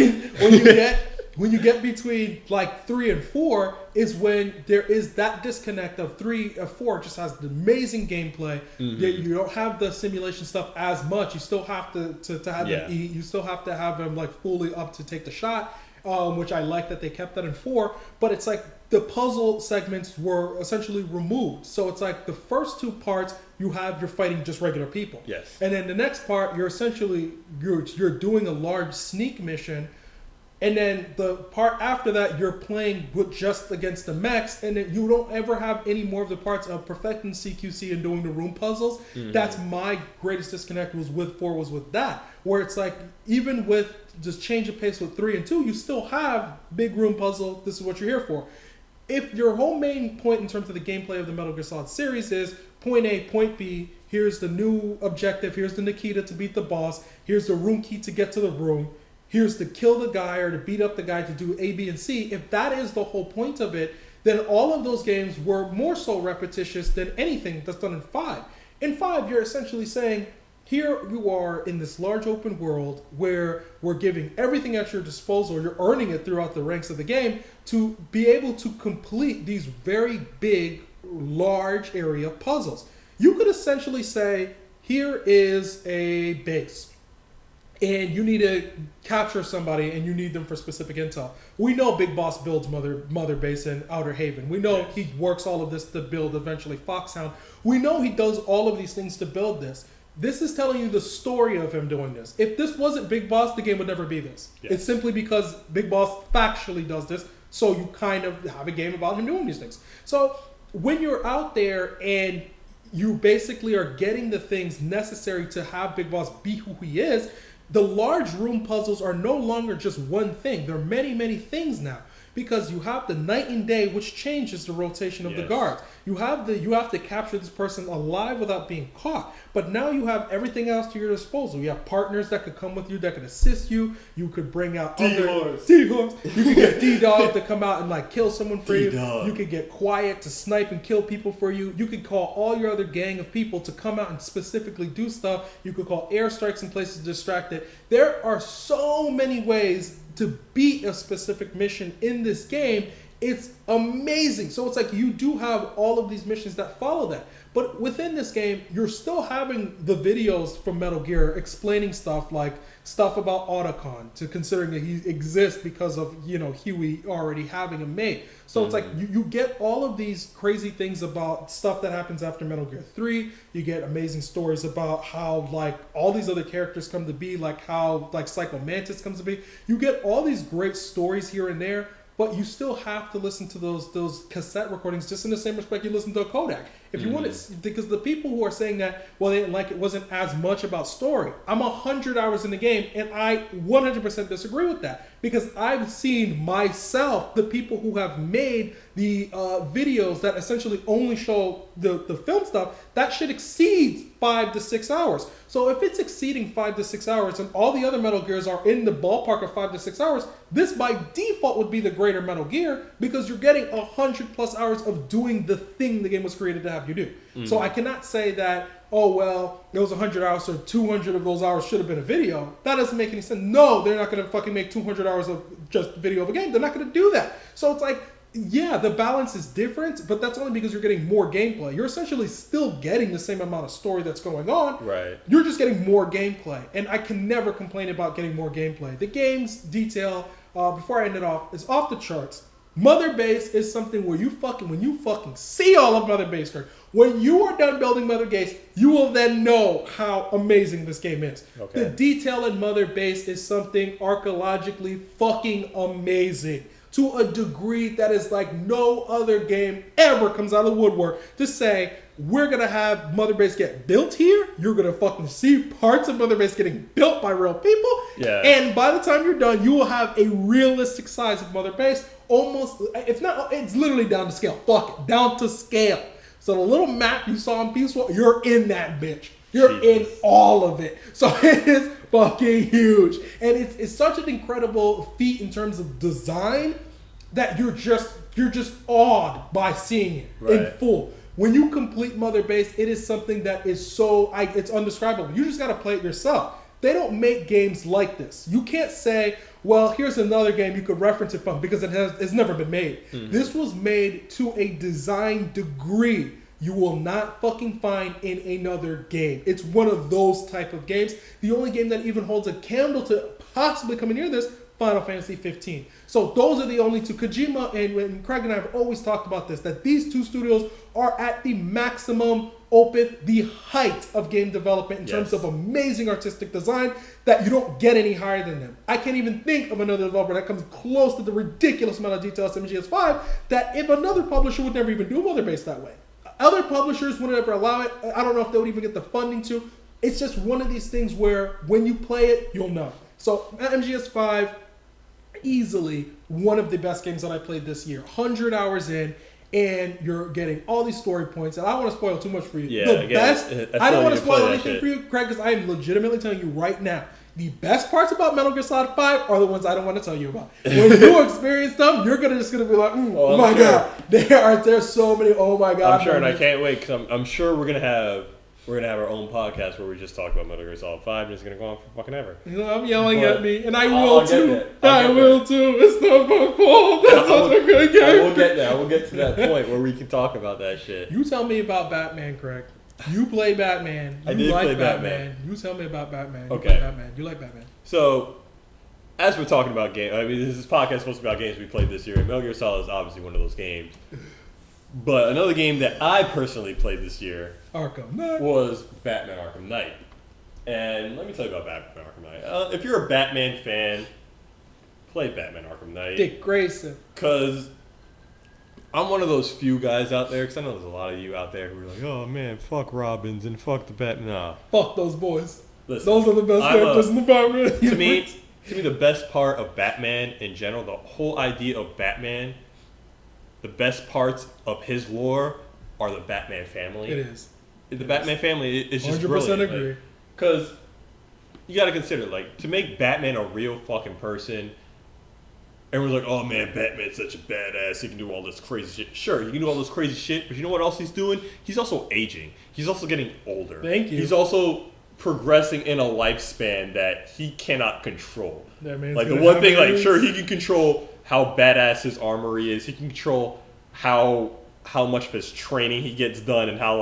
when you get between like 3 and 4 is when there is that disconnect of 4 just has the amazing gameplay. You don't have the simulation stuff as much. You still have to have them eat. You still have to have them like fully up to take the shot, which I like that they kept that in 4. But it's like the puzzle segments were essentially removed. So it's like the first 2 parts you're fighting just regular people. Yes. And then the next part you're doing a large sneak mission. And then the part after that, you're playing with just against the mechs, and then you don't ever have any more of the parts of perfecting CQC and doing the room puzzles. That's my greatest disconnect was with that, where it's like even with just change of pace with 3 and 2, you still have big room puzzle. This is what you're here for. If your whole main point in terms of the gameplay of the Metal Gear Solid series is point A, point B, here's the new objective, here's the Nikita to beat the boss, here's the room key to get to the room, here's to kill the guy or to beat up the guy to do A, B, and C. If that is the whole point of it, then all of those games were more so repetitious than anything that's done in 5. In 5, you're essentially saying, here you are in this large open world where we're giving everything at your disposal. You're earning it throughout the ranks of the game to be able to complete these very big, large area puzzles. You could essentially say, here is a base. And you need to capture somebody, and you need them for specific intel. We know Big Boss builds Mother Base in Outer Haven. We know he works all of this to build eventually Foxhole. We know he does all of these things to build this. This is telling you the story of him doing this. If this wasn't Big Boss, the game would never be this. Yes. It's simply because Big Boss factually does this, so you kind of have a game about him doing these things. So when you're out there and you basically are getting the things necessary to have Big Boss be who he is, the large room puzzles are no longer just one thing. There are many, many things now. Because you have the night and day, which changes the rotation of the guards. You have to capture this person alive without being caught. But now you have everything else to your disposal. You have partners that could come with you, that could assist you. You could bring out D-Horse. You could get D-Dog to come out and like kill someone for D-Dog. you. You could get Quiet to snipe and kill people for you. You could call all your other gang of people to come out and specifically do stuff. You could call airstrikes in places to distract it. There are so many ways to beat a specific mission in this game. It's amazing. So it's like you do have all of these missions that follow that. But within this game, you're still having the videos from Metal Gear explaining stuff like stuff about Otacon, to considering that he exists because of, Huey already having him made. So it's like you get all of these crazy things about stuff that happens after Metal Gear 3. You get amazing stories about how like all these other characters come to be, like how like Psycho Mantis comes to be. You get all these great stories here and there. But you still have to listen to those cassette recordings just in the same respect you listen to a Kodak. If you want it, because the people who are saying that, well, they didn't like it, wasn't as much about story. I'm 100 hours in the game, and I 100% disagree with that. because I've seen myself, the people who have made the videos that essentially only show the film stuff, that shit exceeds 5 to 6 hours. So if it's exceeding 5 to 6 hours and all the other Metal Gears are in the ballpark of 5 to 6 hours, this by default would be the greater Metal Gear because you're getting 100+ hours of doing the thing the game was created to have you do. So I cannot say that, oh, well, it was 100 hours, so 200 of those hours should have been a video. That doesn't make any sense. No, they're not going to fucking make 200 hours of just video of a game. They're not going to do that. So it's like, yeah, the balance is different, but that's only because you're getting more gameplay. You're essentially still getting the same amount of story that's going on. Right. You're just getting more gameplay. And I can never complain about getting more gameplay. The game's detail, before I end it off, is off the charts. Mother Base is something where when you fucking see all of Mother Base, when you are done building Mother Base, you will then know how amazing this game is. Okay. The detail in Mother Base is something archaeologically fucking amazing to a degree that is like no other game ever comes out of the woodwork to say, we're going to have Mother Base get built here. You're going to fucking see parts of Mother Base getting built by real people. Yeah. And by the time you're done, you will have a realistic size of Mother Base. Almost, if not, it's literally down to scale. Fuck it, down to scale. So the little map you saw in Peaceful, you're in that bitch. You're in all of it. So it is fucking huge. And it's such an incredible feat in terms of design that you're just awed by seeing it in full. When you complete Mother Base, it is something that is it's undescribable. You just got to play it yourself. They don't make games like this. You can't say, well, here's another game you could reference it from because it's never been made. Mm-hmm. This was made to a design degree you will not fucking find in another game. It's one of those type of games. The only game that even holds a candle to possibly coming near this, Final Fantasy 15. So those are the only two. Kojima and Craig and I have always talked about this, that these two studios are at the maximum the height of game development in terms of amazing artistic design that you don't get any higher than them. I can't even think of another developer that comes close to the ridiculous amount of detail as MGS5 that if another publisher would never even do Mother Base that way. Other publishers wouldn't ever allow it. I don't know if they would even get the funding to. It's just one of these things where when you play it, you'll know. So MGS5, easily one of the best games that I played this year. 100 hours in, and you're getting all these story points. And I don't want to spoil too much for you. Yeah, I don't want to spoil anything for you, Craig, because I am legitimately telling you right now, the best parts about Metal Gear Solid 5 are the ones I don't want to tell you about. When you experience them, you're just gonna be like, oh my god, there's so many. Oh my god, I'm sure, and I can't wait because I'm sure we're gonna have our own podcast where we just talk about Metal Gear Solid 5, and it's gonna go on for fucking ever. You know, I'm yelling at me, and I will too. I will too. It's not my fault. That's such a good game. I will get there. I will get to that point where we can talk about that shit. You tell me about Batman, Craig. You play Batman. I did play Batman. You tell me about Batman. Okay. You play Batman. You like Batman. So, as we're talking about games, I mean, this podcast is supposed to be about games we played this year, and Metal Gear Solid is obviously one of those games. But another game that I personally played this year was Batman Arkham Knight. And let me tell you about Batman Arkham Knight. If you're a Batman fan, play Batman Arkham Knight. Dick Grayson. Because I'm one of those few guys out there, because I know there's a lot of you out there who are like, oh man, fuck Robins and fuck the Batman. Nah. Fuck those boys. Listen, those are the best characters in the Batman. To me, the best part of Batman in general, the whole idea of Batman, the best parts of his lore are the Batman family. It is. The Batman family is just 100% brilliant. agree. Because you got to consider, like, to make Batman a real fucking person, everyone's like, oh man, Batman's such a badass. He can do all this crazy shit. Sure, he can do all this crazy shit, but you know what else he's doing? He's also aging. He's also getting older. Thank you. He's also progressing in a lifespan that he cannot control. Like, the one thing, like, sure, he can control how badass his armory is. He can control how much of his training he gets done and how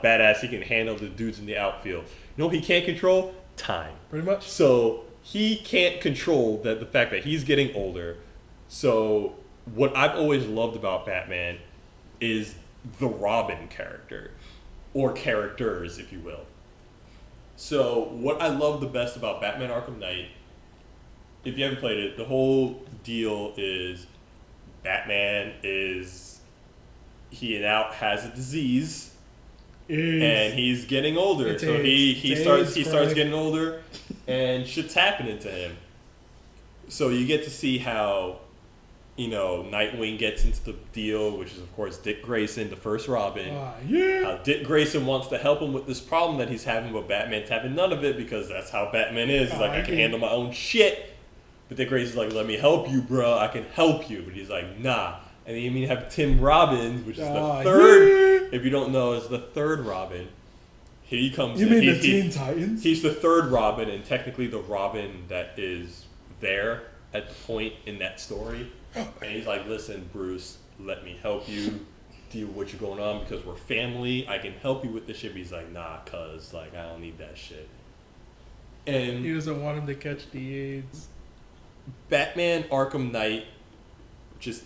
badass he can handle the dudes in the outfield. You know what he can't control? Time. Pretty much. So he can't control the fact that he's getting older. So what I've always loved about Batman is the Robin character, or characters, if you will. So what I love the best about Batman Arkham Knight, if you haven't played it, the whole deal is Batman he now has a disease, and he's getting older. So he starts getting older, and shit's happening to him. So you get to see how, Nightwing gets into the deal, which is of course Dick Grayson, the first Robin. How Dick Grayson wants to help him with this problem that he's having, but Batman's having none of it because that's how Batman is. He's like, I can handle my own shit. But Dick Grayson's like, let me help you, bro. I can help you. But he's like, nah. And then you have Tim Robbins, which is the third. If you don't know, is the third Robin. Here he comes. You mean the Teen Titans? He's the third Robin, and technically the Robin that is there at the point in that story. And he's like, listen, Bruce, let me help you deal with what's going on because we're family. I can help you with this shit. But he's like, nah, cuz, like, I don't need that shit. And he doesn't want him to catch the AIDS. Batman Arkham Knight just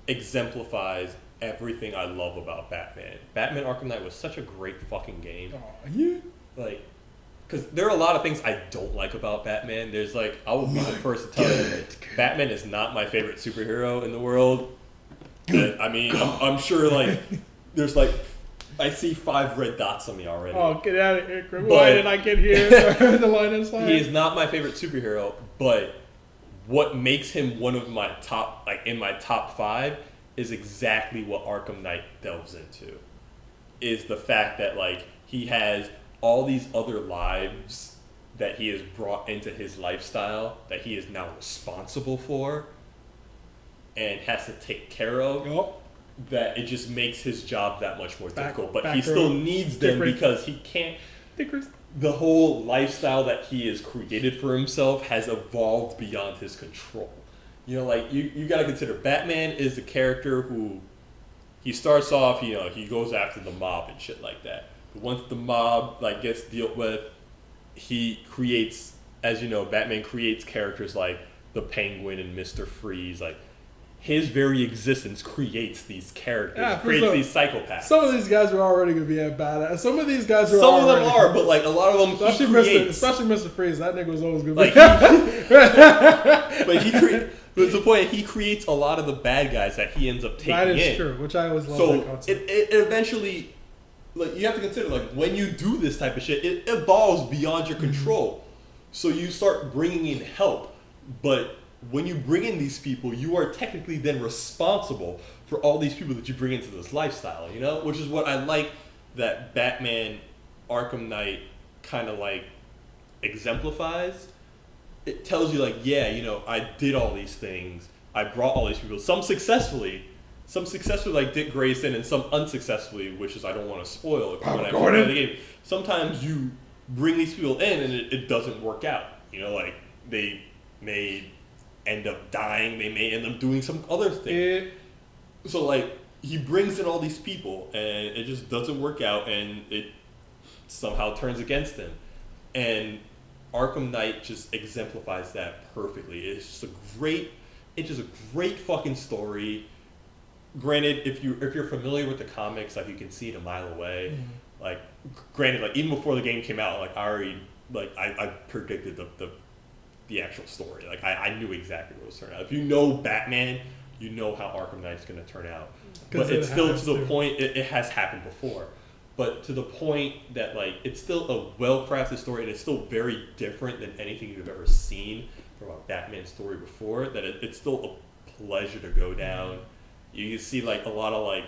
exemplifies everything I love about Batman. Batman Arkham Knight was such a great fucking game. Like, because there are a lot of things I don't like about Batman. There's like, I will be the first to tell you, Batman is not my favorite superhero in the world. And, I mean, I'm sure like, there's like, I see 5 red dots on me already. Oh, get out of here, Chris. Why did I get here? The line is fine. He is not my favorite superhero, but what makes him one of my top, like in my top 5, is exactly what Arkham Knight delves into. Is the fact that like he has all these other lives that he has brought into his lifestyle that he is now responsible for and has to take care of. That it just makes his job that much more difficult. But he still needs them because he can't. The whole lifestyle that he has created for himself has evolved beyond his control. Like, you gotta consider Batman is a character who, he starts off, he goes after the mob and shit like that. But once the mob, like, gets dealt with, he creates, as you know, Batman creates characters like the Penguin and Mr. Freeze, like, his very existence creates these characters, creates these psychopaths. Some of these guys are already going to be badass. Some of these guys are Some of them are, but like a lot of them especially Mr. Freeze. That nigga was always going to be But it's the point, he creates a lot of the bad guys that he ends up taking in. That is true, which I always love that concept. It eventually, like, you have to consider, like, when you do this type of shit, it evolves beyond your control. So you start bringing in help, but when you bring in these people, you are technically then responsible for all these people that you bring into this lifestyle, Which is what I like that Batman Arkham Knight kind of, like, exemplifies. It tells you, like, I did all these things. I brought all these people. Some successfully like Dick Grayson, and some unsuccessfully, which is I don't want to spoil it. When I play the game, sometimes you bring these people in and it doesn't work out. Like, they may end up dying. They may end up doing some other thing. So, like, he brings in all these people, and it just doesn't work out, and it somehow turns against him. And Arkham Knight just exemplifies that perfectly. It's just a great fucking story. Granted, if you're familiar with the comics, like, you can see it a mile away. Mm-hmm. Like, granted, like, even before the game came out, like, I predicted the actual story. Like, I knew exactly what was turning out. If you know Batman, you know how Arkham Knight's going to turn out. But it's still to the point, it has happened before. But to the point that, like, it's still a well-crafted story, and it's still very different than anything you've ever seen from a Batman story before, that it's still a pleasure to go down. You see, like, a lot of, like,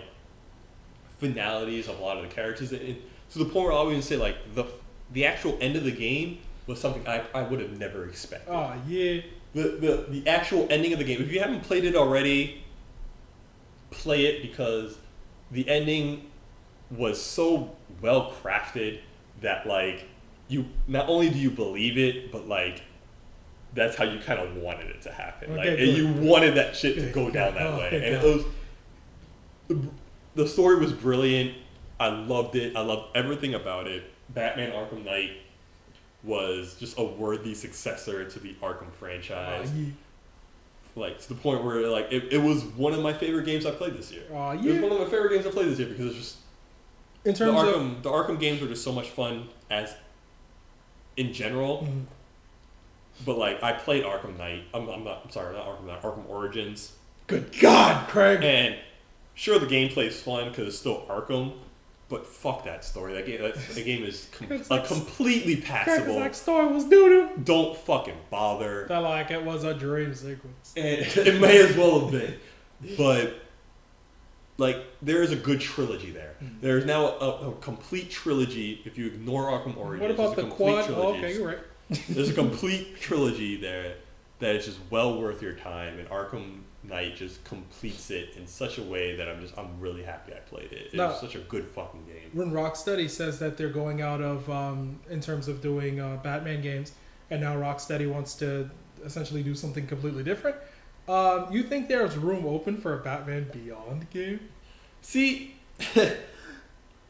finalities of a lot of the characters. And to the point where I always say, like, the actual end of the game was something I would have never expected. Oh, yeah. The actual ending of the game, if you haven't played it already, play it, because the ending was so well crafted that, like, you not only do you believe it, but, like, that's how you kind of wanted it to happen. Okay, like, and you wanted that shit to go down that way. And it was, the story was brilliant. I loved it. I loved everything about it. Batman Arkham Knight was just a worthy successor to the Arkham franchise. Like, to the point where, like, it was one of my favorite games I played this year. It was one of my favorite games I played this year because it's just, in terms the Arkham games were just so much fun as in general. Mm-hmm. But, like, I played Arkham Knight. I'm sorry, not Arkham Knight, Arkham Origins. Good God, Craig! And sure, the gameplay is fun because it's still Arkham, But fuck that story. That game is like, completely passable. That story was doo-doo. Don't fucking bother. Felt like it was a dream sequence. It may as well have been. But, like, there is a good trilogy there. There is now a complete trilogy. If you ignore Arkham Origins, what about the quad? Oh, okay, you're right. There's a complete trilogy there that is just well worth your time, and Arkham Knight just completes it in such a way that I'm really happy I played it. It's such a good fucking game. When Rocksteady says that they're going out of in terms of doing Batman games, and now Rocksteady wants to essentially do something completely different, you think there's room open for a Batman Beyond game? See,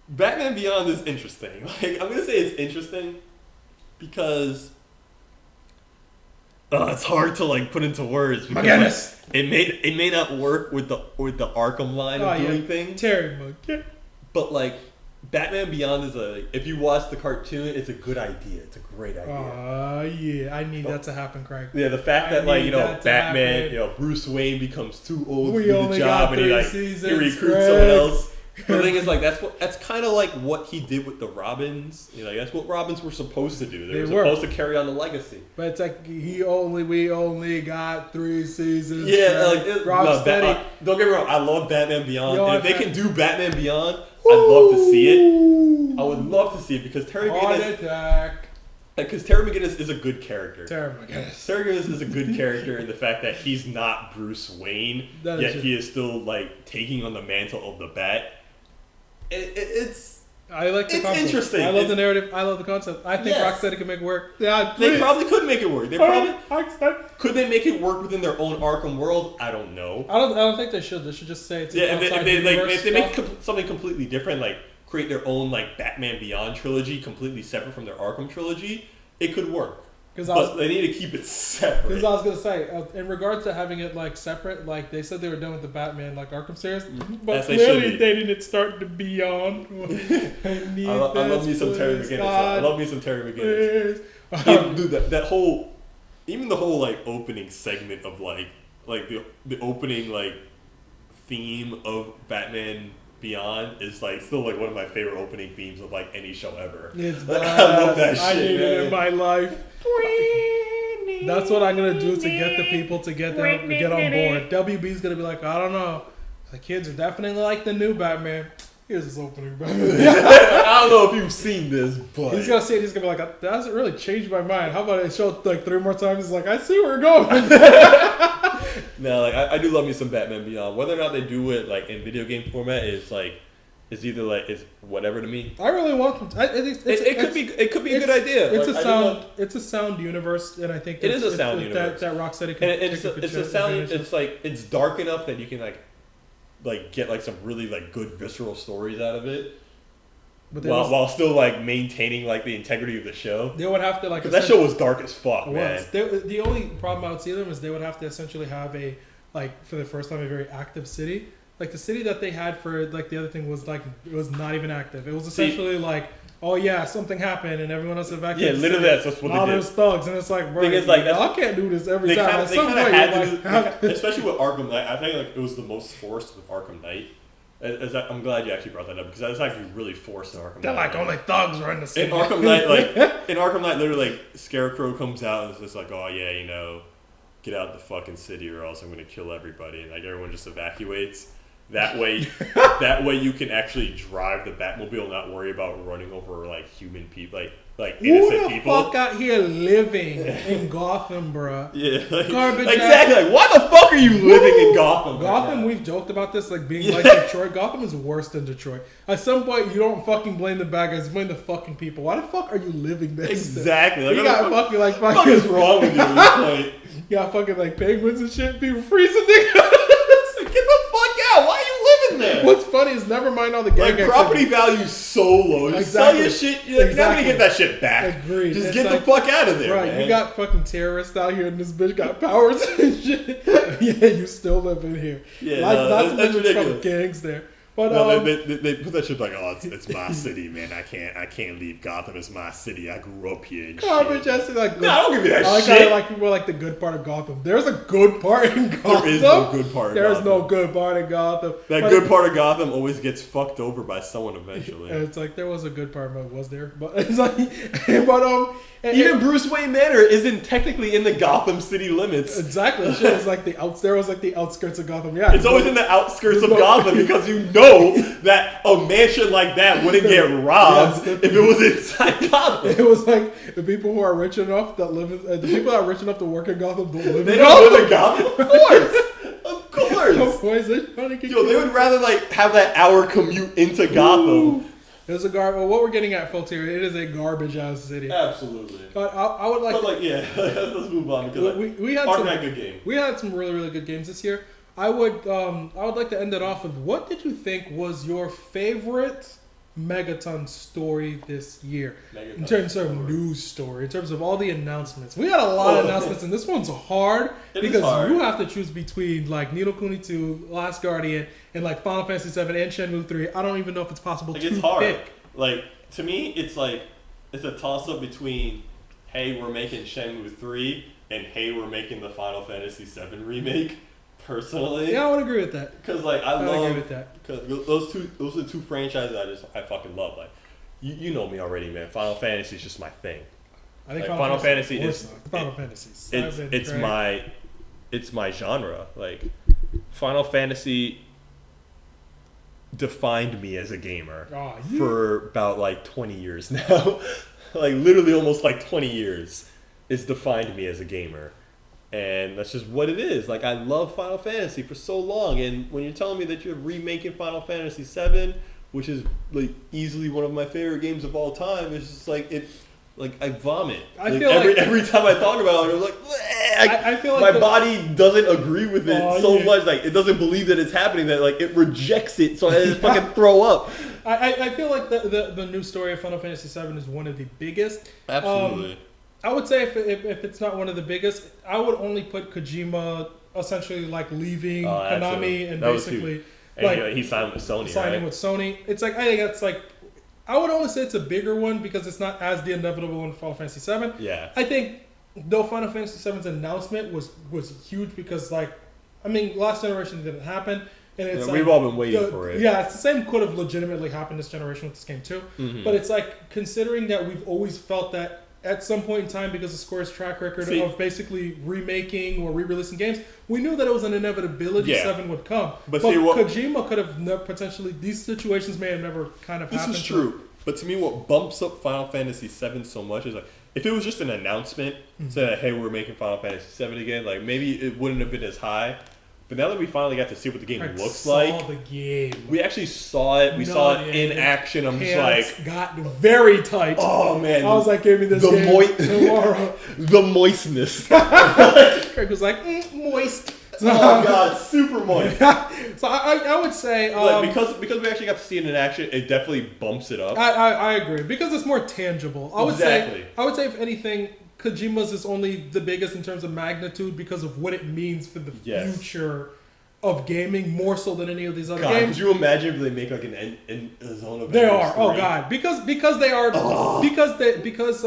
Batman Beyond is interesting. Like, I'm gonna say it's interesting because it's hard to like put into words. My goodness, it may not work with the Arkham line of doing things. Terry Monkey. But like Batman Beyond is if you watch the cartoon, it's a good idea. It's a great idea. Yeah, I need that to happen, Craig. Yeah, the fact that Batman, Bruce Wayne becomes too old to do the job, and he recruits someone else. The thing is, like, that's kind of like what he did with the Robins. You know, that's what Robins were supposed to do. They were supposed to carry on the legacy. But it's like we only got 3 seasons. Yeah, like Rocksteady. Don't get me wrong. I love Batman Beyond, and if they can do Batman Beyond, I'd love to see it. I would love to see it because Terry McGinnis is a good character. Terry McGinnis is a good character in the fact that he's not Bruce Wayne, yet he is still like taking on the mantle of the Bat. I like the concept. Interesting. I love the narrative. I love the concept. I think Rocksteady can make it work. Yeah, they probably could make it work. Could they make it work within their own Arkham world? I don't know. I don't think they should. They should just say it's if they make something completely different, like create their own like Batman Beyond trilogy, completely separate from their Arkham trilogy, it could work. But they need to keep it separate. Because I was gonna say, in regards to having it like separate, like they said they were done with the Batman like Arkham series, but clearly they didn't start to Beyond. I love me some Terry McGinnis. I love me some Terry McGinnis. Dude, that whole, even the whole like opening segment of like the opening like theme of Batman Beyond is like still like one of my favorite opening themes of like any show ever. It's like, I love that shit. I need it in my life. That's what I'm gonna do to get the people to get on board. WB's gonna be like, I don't know. The kids are definitely like the new Batman. Here's his opening Batman. I don't know if you've seen this, but he's gonna see it. He's gonna be like, that hasn't really changed my mind. How about I show it like 3 more times? He's like, I see where we're going. No, like I do love me some Batman Beyond. Whether or not they do it like in video game format is either like it's whatever to me. I really want them. It could be a good idea. It's a sound universe, and I think it is a sound universe that Rocksteady can. It's a sound. It's like it's dark enough that you can like get like some really like good visceral stories out of it. But while still like maintaining like the integrity of the show. They would have to like that show was dark as fuck, man. The only problem I would see them is they would have to essentially have a for the first time a very active city. Like the city that they had for like the other thing was like it was not even active. It was essentially oh yeah, something happened and everyone else evacuated. Yeah, literally that's what they did. There's thugs and it's like, bro, I can't do this every time. They kind of had to, especially with Arkham Knight. I think like it was the most forced with Arkham Knight. I'm glad you actually brought that up because that's actually really forced in Arkham Knight. They're like only thugs run the city. In Arkham Knight, literally like Scarecrow comes out and it's just like, oh yeah, get out of the fucking city or else I'm gonna kill everybody, and like everyone just evacuates. That way you can actually drive the Batmobile and not worry about running over like human people, like innocent people. Who the fuck out here living in Gotham, bro? Yeah, garbage. Exactly. Like, why the fuck are you living in Gotham? Gotham, right, we've joked about this, like being like Detroit. Gotham is worse than Detroit. At some point, you don't fucking blame the bad guys, you blame the fucking people. Why the fuck are you living there? Exactly. Like, you got fucking like fucking. What is wrong with you at this point? You got fucking like penguins and shit. People freezing niggas. Get the fuck out! Why are you living there? What's funny is never mind all the gang activity. Property value's so low. You sell your shit, you're not gonna get that shit back. Agreed. Just get the fuck out of there, right, man. You got fucking terrorists out here and this bitch got powers and shit. Yeah, you still live in here. Yeah, not to that's mention ridiculous. gangs there. But no, they put that shit like, oh, it's my city, man. I can't leave Gotham. It's my city. I grew up here. And garbage shit. ass like. No, don't give me that I like shit. how like people are like the good part of Gotham. There's a good part in Gotham. There is no good part. There's no good part in Gotham. That good part of Gotham always gets fucked over by someone eventually. It's like there was a good part, but was there? But it's like, but even Bruce Wayne Manor isn't technically in the Gotham City limits. Exactly. Shit was like there was like the outskirts of Gotham. Yeah, it's always in the outskirts of Gotham because you know that a mansion like that wouldn't get robbed if it was inside Gotham. It was like the people who are rich enough that live in, the people that are rich enough to work in Gotham don't live they in don't live in Gotham. Of course. Of course. Of course. They would rather like have that hour commute into Gotham. There's a well, what we're getting at, folks, here, it is a garbage ass city. Absolutely. But I would like. But like, yeah, let's move on because we had some good games. We had some really good games this year. I would like to end it off with, what did you think was your favorite Megaton story this year? In terms of news story, in terms of all the announcements. We had a lot of announcements, and this one's hard because you have to choose between like Ni no Kuni 2, Last Guardian, and like Final Fantasy 7 and Shenmue 3. I don't even know if it's possible to it's hard. pick. Like, to me, it's a toss up between, hey, we're making Shenmue 3 and hey, we're making the Final Fantasy 7 remake. Personally, yeah, I would agree with that. Because like I would love agree with that. Because those are two franchises I fucking love. Like you know me already, man. Final Fantasy is just my thing. I think like, Final Fantasy is Final Fantasy. It's my genre. Like Final Fantasy defined me as a gamer for about like 20 years now. Like literally almost like 20 years. It's defined me as a gamer. And that's just what it is. Like, I love Final Fantasy for so long. And when you're telling me that you're remaking Final Fantasy 7, which is, like, easily one of my favorite games of all time, it's just like, I vomit. I feel every time I talk about it, I'm like, I feel like my body doesn't agree with it much. Like, it doesn't believe that it's happening, that, like, it rejects it, so I just fucking throw up. I feel like the new story of Final Fantasy 7 is one of the biggest. Absolutely. I would say if it's not one of the biggest, I would only put Kojima essentially like leaving Konami and basically and he signed with Sony. Signing with Sony. It's like I think that's like I would only say it's a bigger one because it's not as the inevitable one in Final Fantasy 7. Yeah. I think though Final Fantasy 7's announcement was huge because like I mean last generation didn't happen. And it's we've all been waiting for it. Yeah, it's the same could have legitimately happened this generation with this game too. Mm-hmm. But it's like considering that we've always felt that at some point in time, because of Square's track record of basically remaking or re-releasing games, we knew that it was an inevitability 7 would come. But Kojima could have potentially, these situations may have never kind of happened. This is true. But to me, what bumps up Final Fantasy 7 so much is like, if it was just an announcement, saying that, hey, we're making Final Fantasy 7 again, like maybe it wouldn't have been as high. But now that we finally got to see what the game looks like, the game. We actually saw it. We saw it in action. I'm just like, got very tight. Oh man! I was like, give me this game tomorrow. The moistness. Craig was like, moist. Oh god, super moist. So I would say because we actually got to see it in action, it definitely bumps it up. I agree because it's more tangible. I would say if anything, Kojima's is only the biggest in terms of magnitude because of what it means for the future of gaming, more so than any of these other games. Could you imagine if they make like a Zone of They are. 3? Oh god, because they are because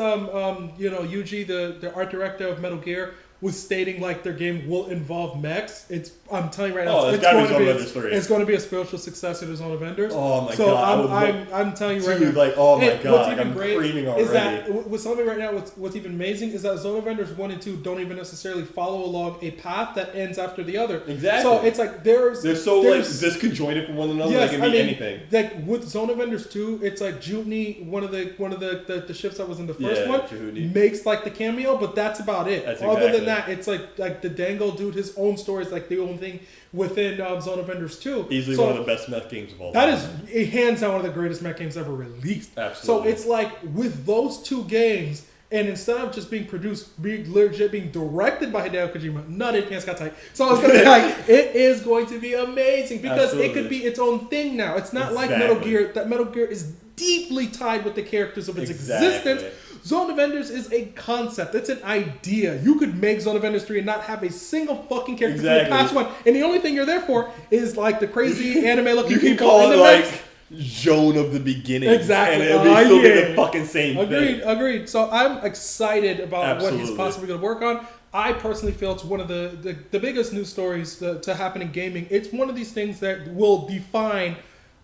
Yuji, the art director of Metal Gear, was stating like their game will involve mechs. I'm telling you right now, it's going to be a spiritual successor to Zone of Enders. Oh my god! I'm telling you right now. Like, oh my god, I'm screaming already. Is that with something right now? What's even amazing is that Zone of Enders 1 and 2 don't even necessarily follow along a path that ends after the other. Exactly. So it's like they're like disconjoined from one another. Yes, they can be anything. Like with Zone of Enders 2, it's like Jutni, one of the ships that was in the first one, makes like the cameo, but that's about it. Other than that, it's like the Dango dude, his own story is like the only thing within Zone of Enders 2. Easily one of the best mech games of all time. That is hands down one of the greatest mech games ever released. Absolutely. So it's like with those two games, And instead of just being produced, being directed by Hideo Kojima, none of pants got tight. So it's gonna be like, it is going to be amazing because it could be its own thing now. It's not like Metal Gear. That Metal Gear is deeply tied with the characters of its existence. Zone of Enders is a concept. It's an idea. You could make Zone of Enders 3 and not have a single fucking character from the past one. And the only thing you're there for is like the crazy anime-looking people in the mix. Zone of the beginning. Exactly. And it'll be still be the fucking same thing. Agreed. So I'm excited about what he's possibly going to work on. I personally feel it's one of the biggest news stories to happen in gaming. It's one of these things that will define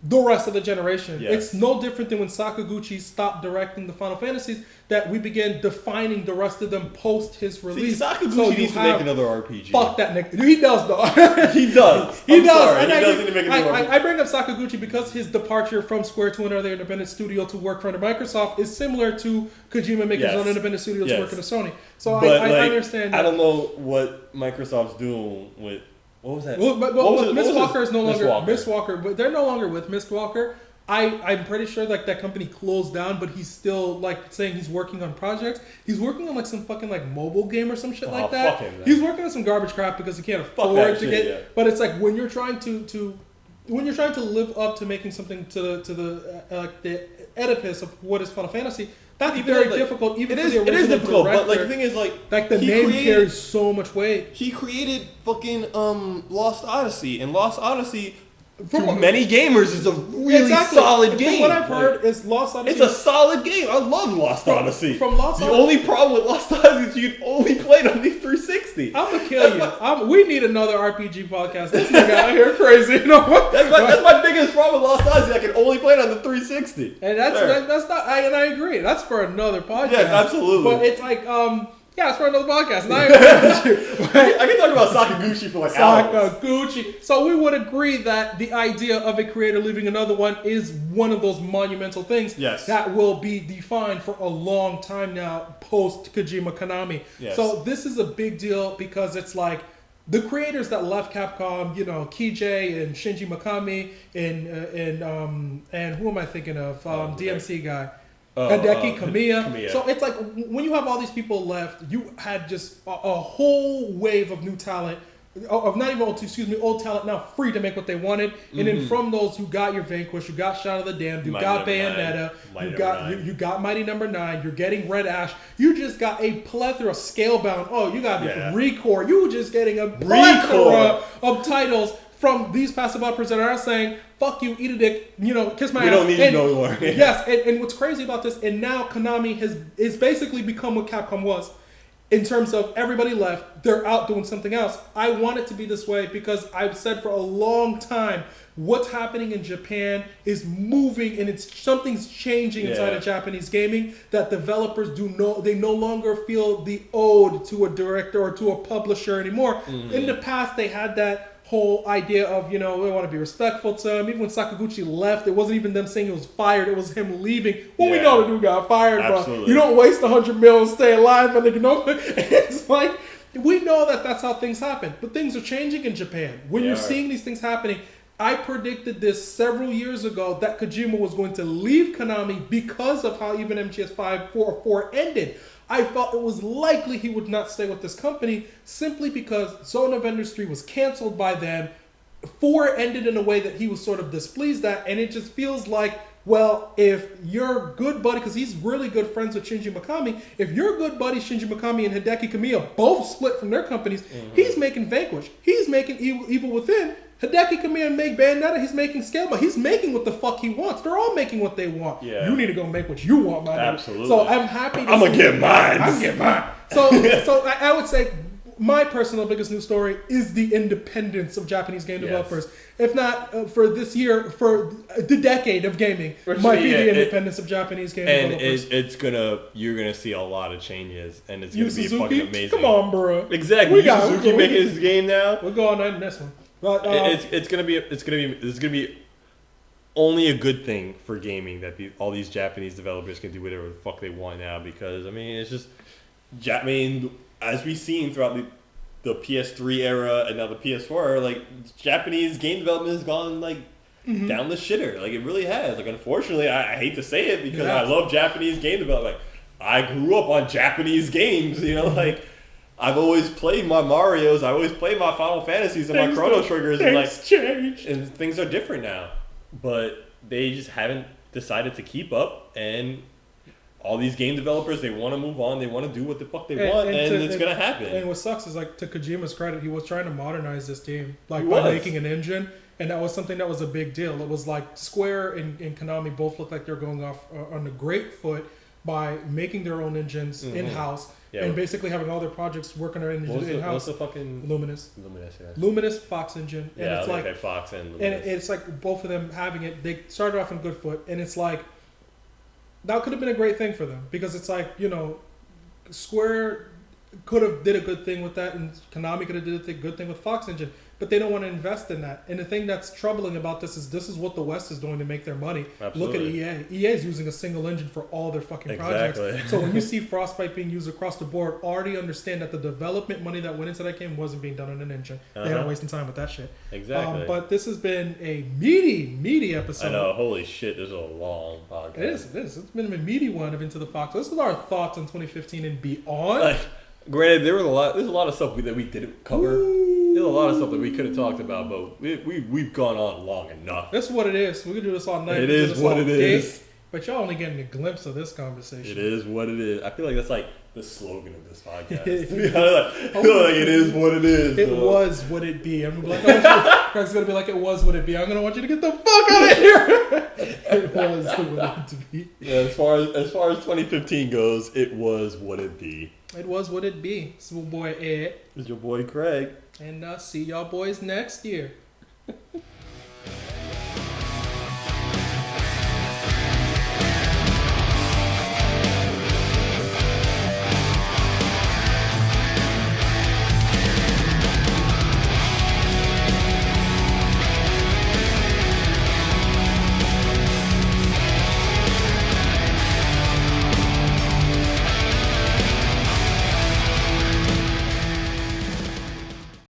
the rest of the generation. Yes. It's no different than when Sakaguchi stopped directing the Final Fantasies, that we began defining the rest of them post his release. See, Sakaguchi needs to make another RPG. Fuck that nigga. He does though. He does. He does. Sorry. He does need to make another RPG. I bring up Sakaguchi because his departure from Square to another independent studio to work for under Microsoft is similar to Kojima making his own independent studio to work at Sony. So I understand that. I don't know what Microsoft's doing with... What was that? Mistwalker is no longer Mistwalker, but they're no longer with Mistwalker. I'm pretty sure like that company closed down, but he's still like saying he's working on projects. He's working on like some fucking like mobile game or some shit like that. He's working on some garbage crap because he can't afford to get. Yeah. But it's like when you're trying to live up to making something to the Oedipus of what is Final Fantasy. That's very difficult. Even it is difficult, but like the thing is, like the name carries so much weight. He created fucking Lost Odyssey, and Lost Odyssey to many gamers is a really solid game. What I've heard is Lost Odyssey. It's a solid game. I love Lost Odyssey. From Lost Odyssey. The only problem with Lost Odyssey is you can only play it on the 360. I'm gonna kill you. We need another RPG podcast. This nigga out here crazy. You know what? That's my biggest problem with Lost Odyssey. I can only play it on the 360. And that's not. And I agree. That's for another podcast. Yes, absolutely. But it's like yeah, it's for another podcast. And I agree with you. I can talk about Sakaguchi for like hours. Sakaguchi. So we would agree that the idea of a creator leaving another one is one of those monumental things that will be defined for a long time now post Kojima Konami. Yes. So this is a big deal because it's like the creators that left Capcom, you know, Kijay and Shinji Mikami and who am I thinking of? DMC guy. Hideki Kamiya. So it's like when you have all these people left, you had just a whole wave of new talent, of not even old talent now free to make what they wanted. And then from those, you got your Vanquish, you got Shadow of the Damned, you got Bayonetta, you got Mighty Number 9, you're getting Red Ash. You just got a plethora, Scalebound. Oh, you got Recore. You were just getting a plethora of titles from these passive operas that are saying, fuck you, eat a dick, you know, kiss my ass. We don't need you no more. Yes, and what's crazy about this, and now Konami is basically become what Capcom was. In terms of everybody left, they're out doing something else. I want it to be this way because I've said for a long time, what's happening in Japan is moving and something's changing inside of Japanese gaming that developers they no longer feel the ode to a director or to a publisher anymore. In the past, they had that whole idea of, you know, we want to be respectful to him. Even when Sakaguchi left, it wasn't even them saying he was fired. It was him leaving. Well, we know the dude got fired, bro. You don't waste $100 million and stay alive, but you know, it's like, we know that that's how things happen. But things are changing in Japan. When you're seeing these things happening, I predicted this several years ago that Kojima was going to leave Konami because of how even MGS5 4 ended. I felt it was likely he would not stay with this company simply because Zone of Enders 3 was canceled by them. 4 ended in a way that he was sort of displeased at, and it just feels like, well, if your good buddy, because he's really good friends with Shinji Mikami, if your good buddy Shinji Mikami and Hideki Kamiya both split from their companies, he's making Vanquish, he's making Evil Within, Hideki Kamiya make Bayonetta, he's making Scalebound. He's making what the fuck he wants. They're all making what they want. Yeah. You need to go make what you want, my Absolutely. So I'm happy I'm going to get mine. I'm going to get mine. So I would say my personal biggest news story is the independence of Japanese game developers. If not for this year, for the decade of gaming, might be the independence of Japanese game developers. And you're gonna see a lot of changes, and it's gonna be fucking amazing. Come on, bro. Exactly. Suzuki making his game now. We're going on this one. But, it's gonna be only a good thing for gaming that all these Japanese developers can do whatever the fuck they want now, because I mean it's just as we've seen throughout the PS3 era and now the PS4 era, like Japanese game development has gone like down the shitter. Like it really has. Like unfortunately, I hate to say it because I love Japanese game development. Like I grew up on Japanese games, you know, like I've always played my Marios, I always played my Final Fantasies and my Chrono Triggers, and like changed. And things are different now. But they just haven't decided to keep up, and all these game developers, they want to move on, they want to do what the fuck they want, and it's going to happen. And what sucks is, like, to Kojima's credit, he was trying to modernize this game, like, He by was. making an engine, and that was something that was a big deal. It was like Square and Konami both looked like they're going off on a great foot by making their own engines in-house, and basically having all their projects working their engines in-house. What's the fucking... Luminous, yeah. Luminous, Fox engine, and Yeah, it's like okay, Fox and Luminous. and it's like both of them having it. They started off on good foot, and it's like that could have been a great thing for them, because it's like, you know, Square could have did a good thing with that, and Konami could have did a good thing with Fox engine, but they don't want to invest in that. And the thing that's troubling about this is what the West is doing to make their money. Absolutely. Look at EA. EA is using a single engine for all their fucking projects. Exactly. So when you see Frostbite being used across the board, already understand that the development money that went into that game wasn't being done on an engine. They're not wasting time with that shit. Exactly. But this has been a meaty episode. I know, holy shit, this is a long podcast. It is. It's been a meaty one of Into the Fox. This is our thoughts on 2015 and beyond. Like, granted, there's a lot of stuff that we didn't cover. There's a lot of stuff that we could have talked about, but we've gone on long enough. That's what it is. We could do this all night. It is what it is. But y'all only getting a glimpse of this conversation. It is what it is. I feel like that's like the slogan of this podcast. I feel like it is what it is. It was what it be. I'm gonna be like, Craig's gonna be like, it was what it be. I'm gonna want you to get the fuck out of here. It was what it be. Yeah, as far as 2015 goes, it was what it be. It was what it be. It's my boy Ed. It's your boy Craig. And see y'all boys next year.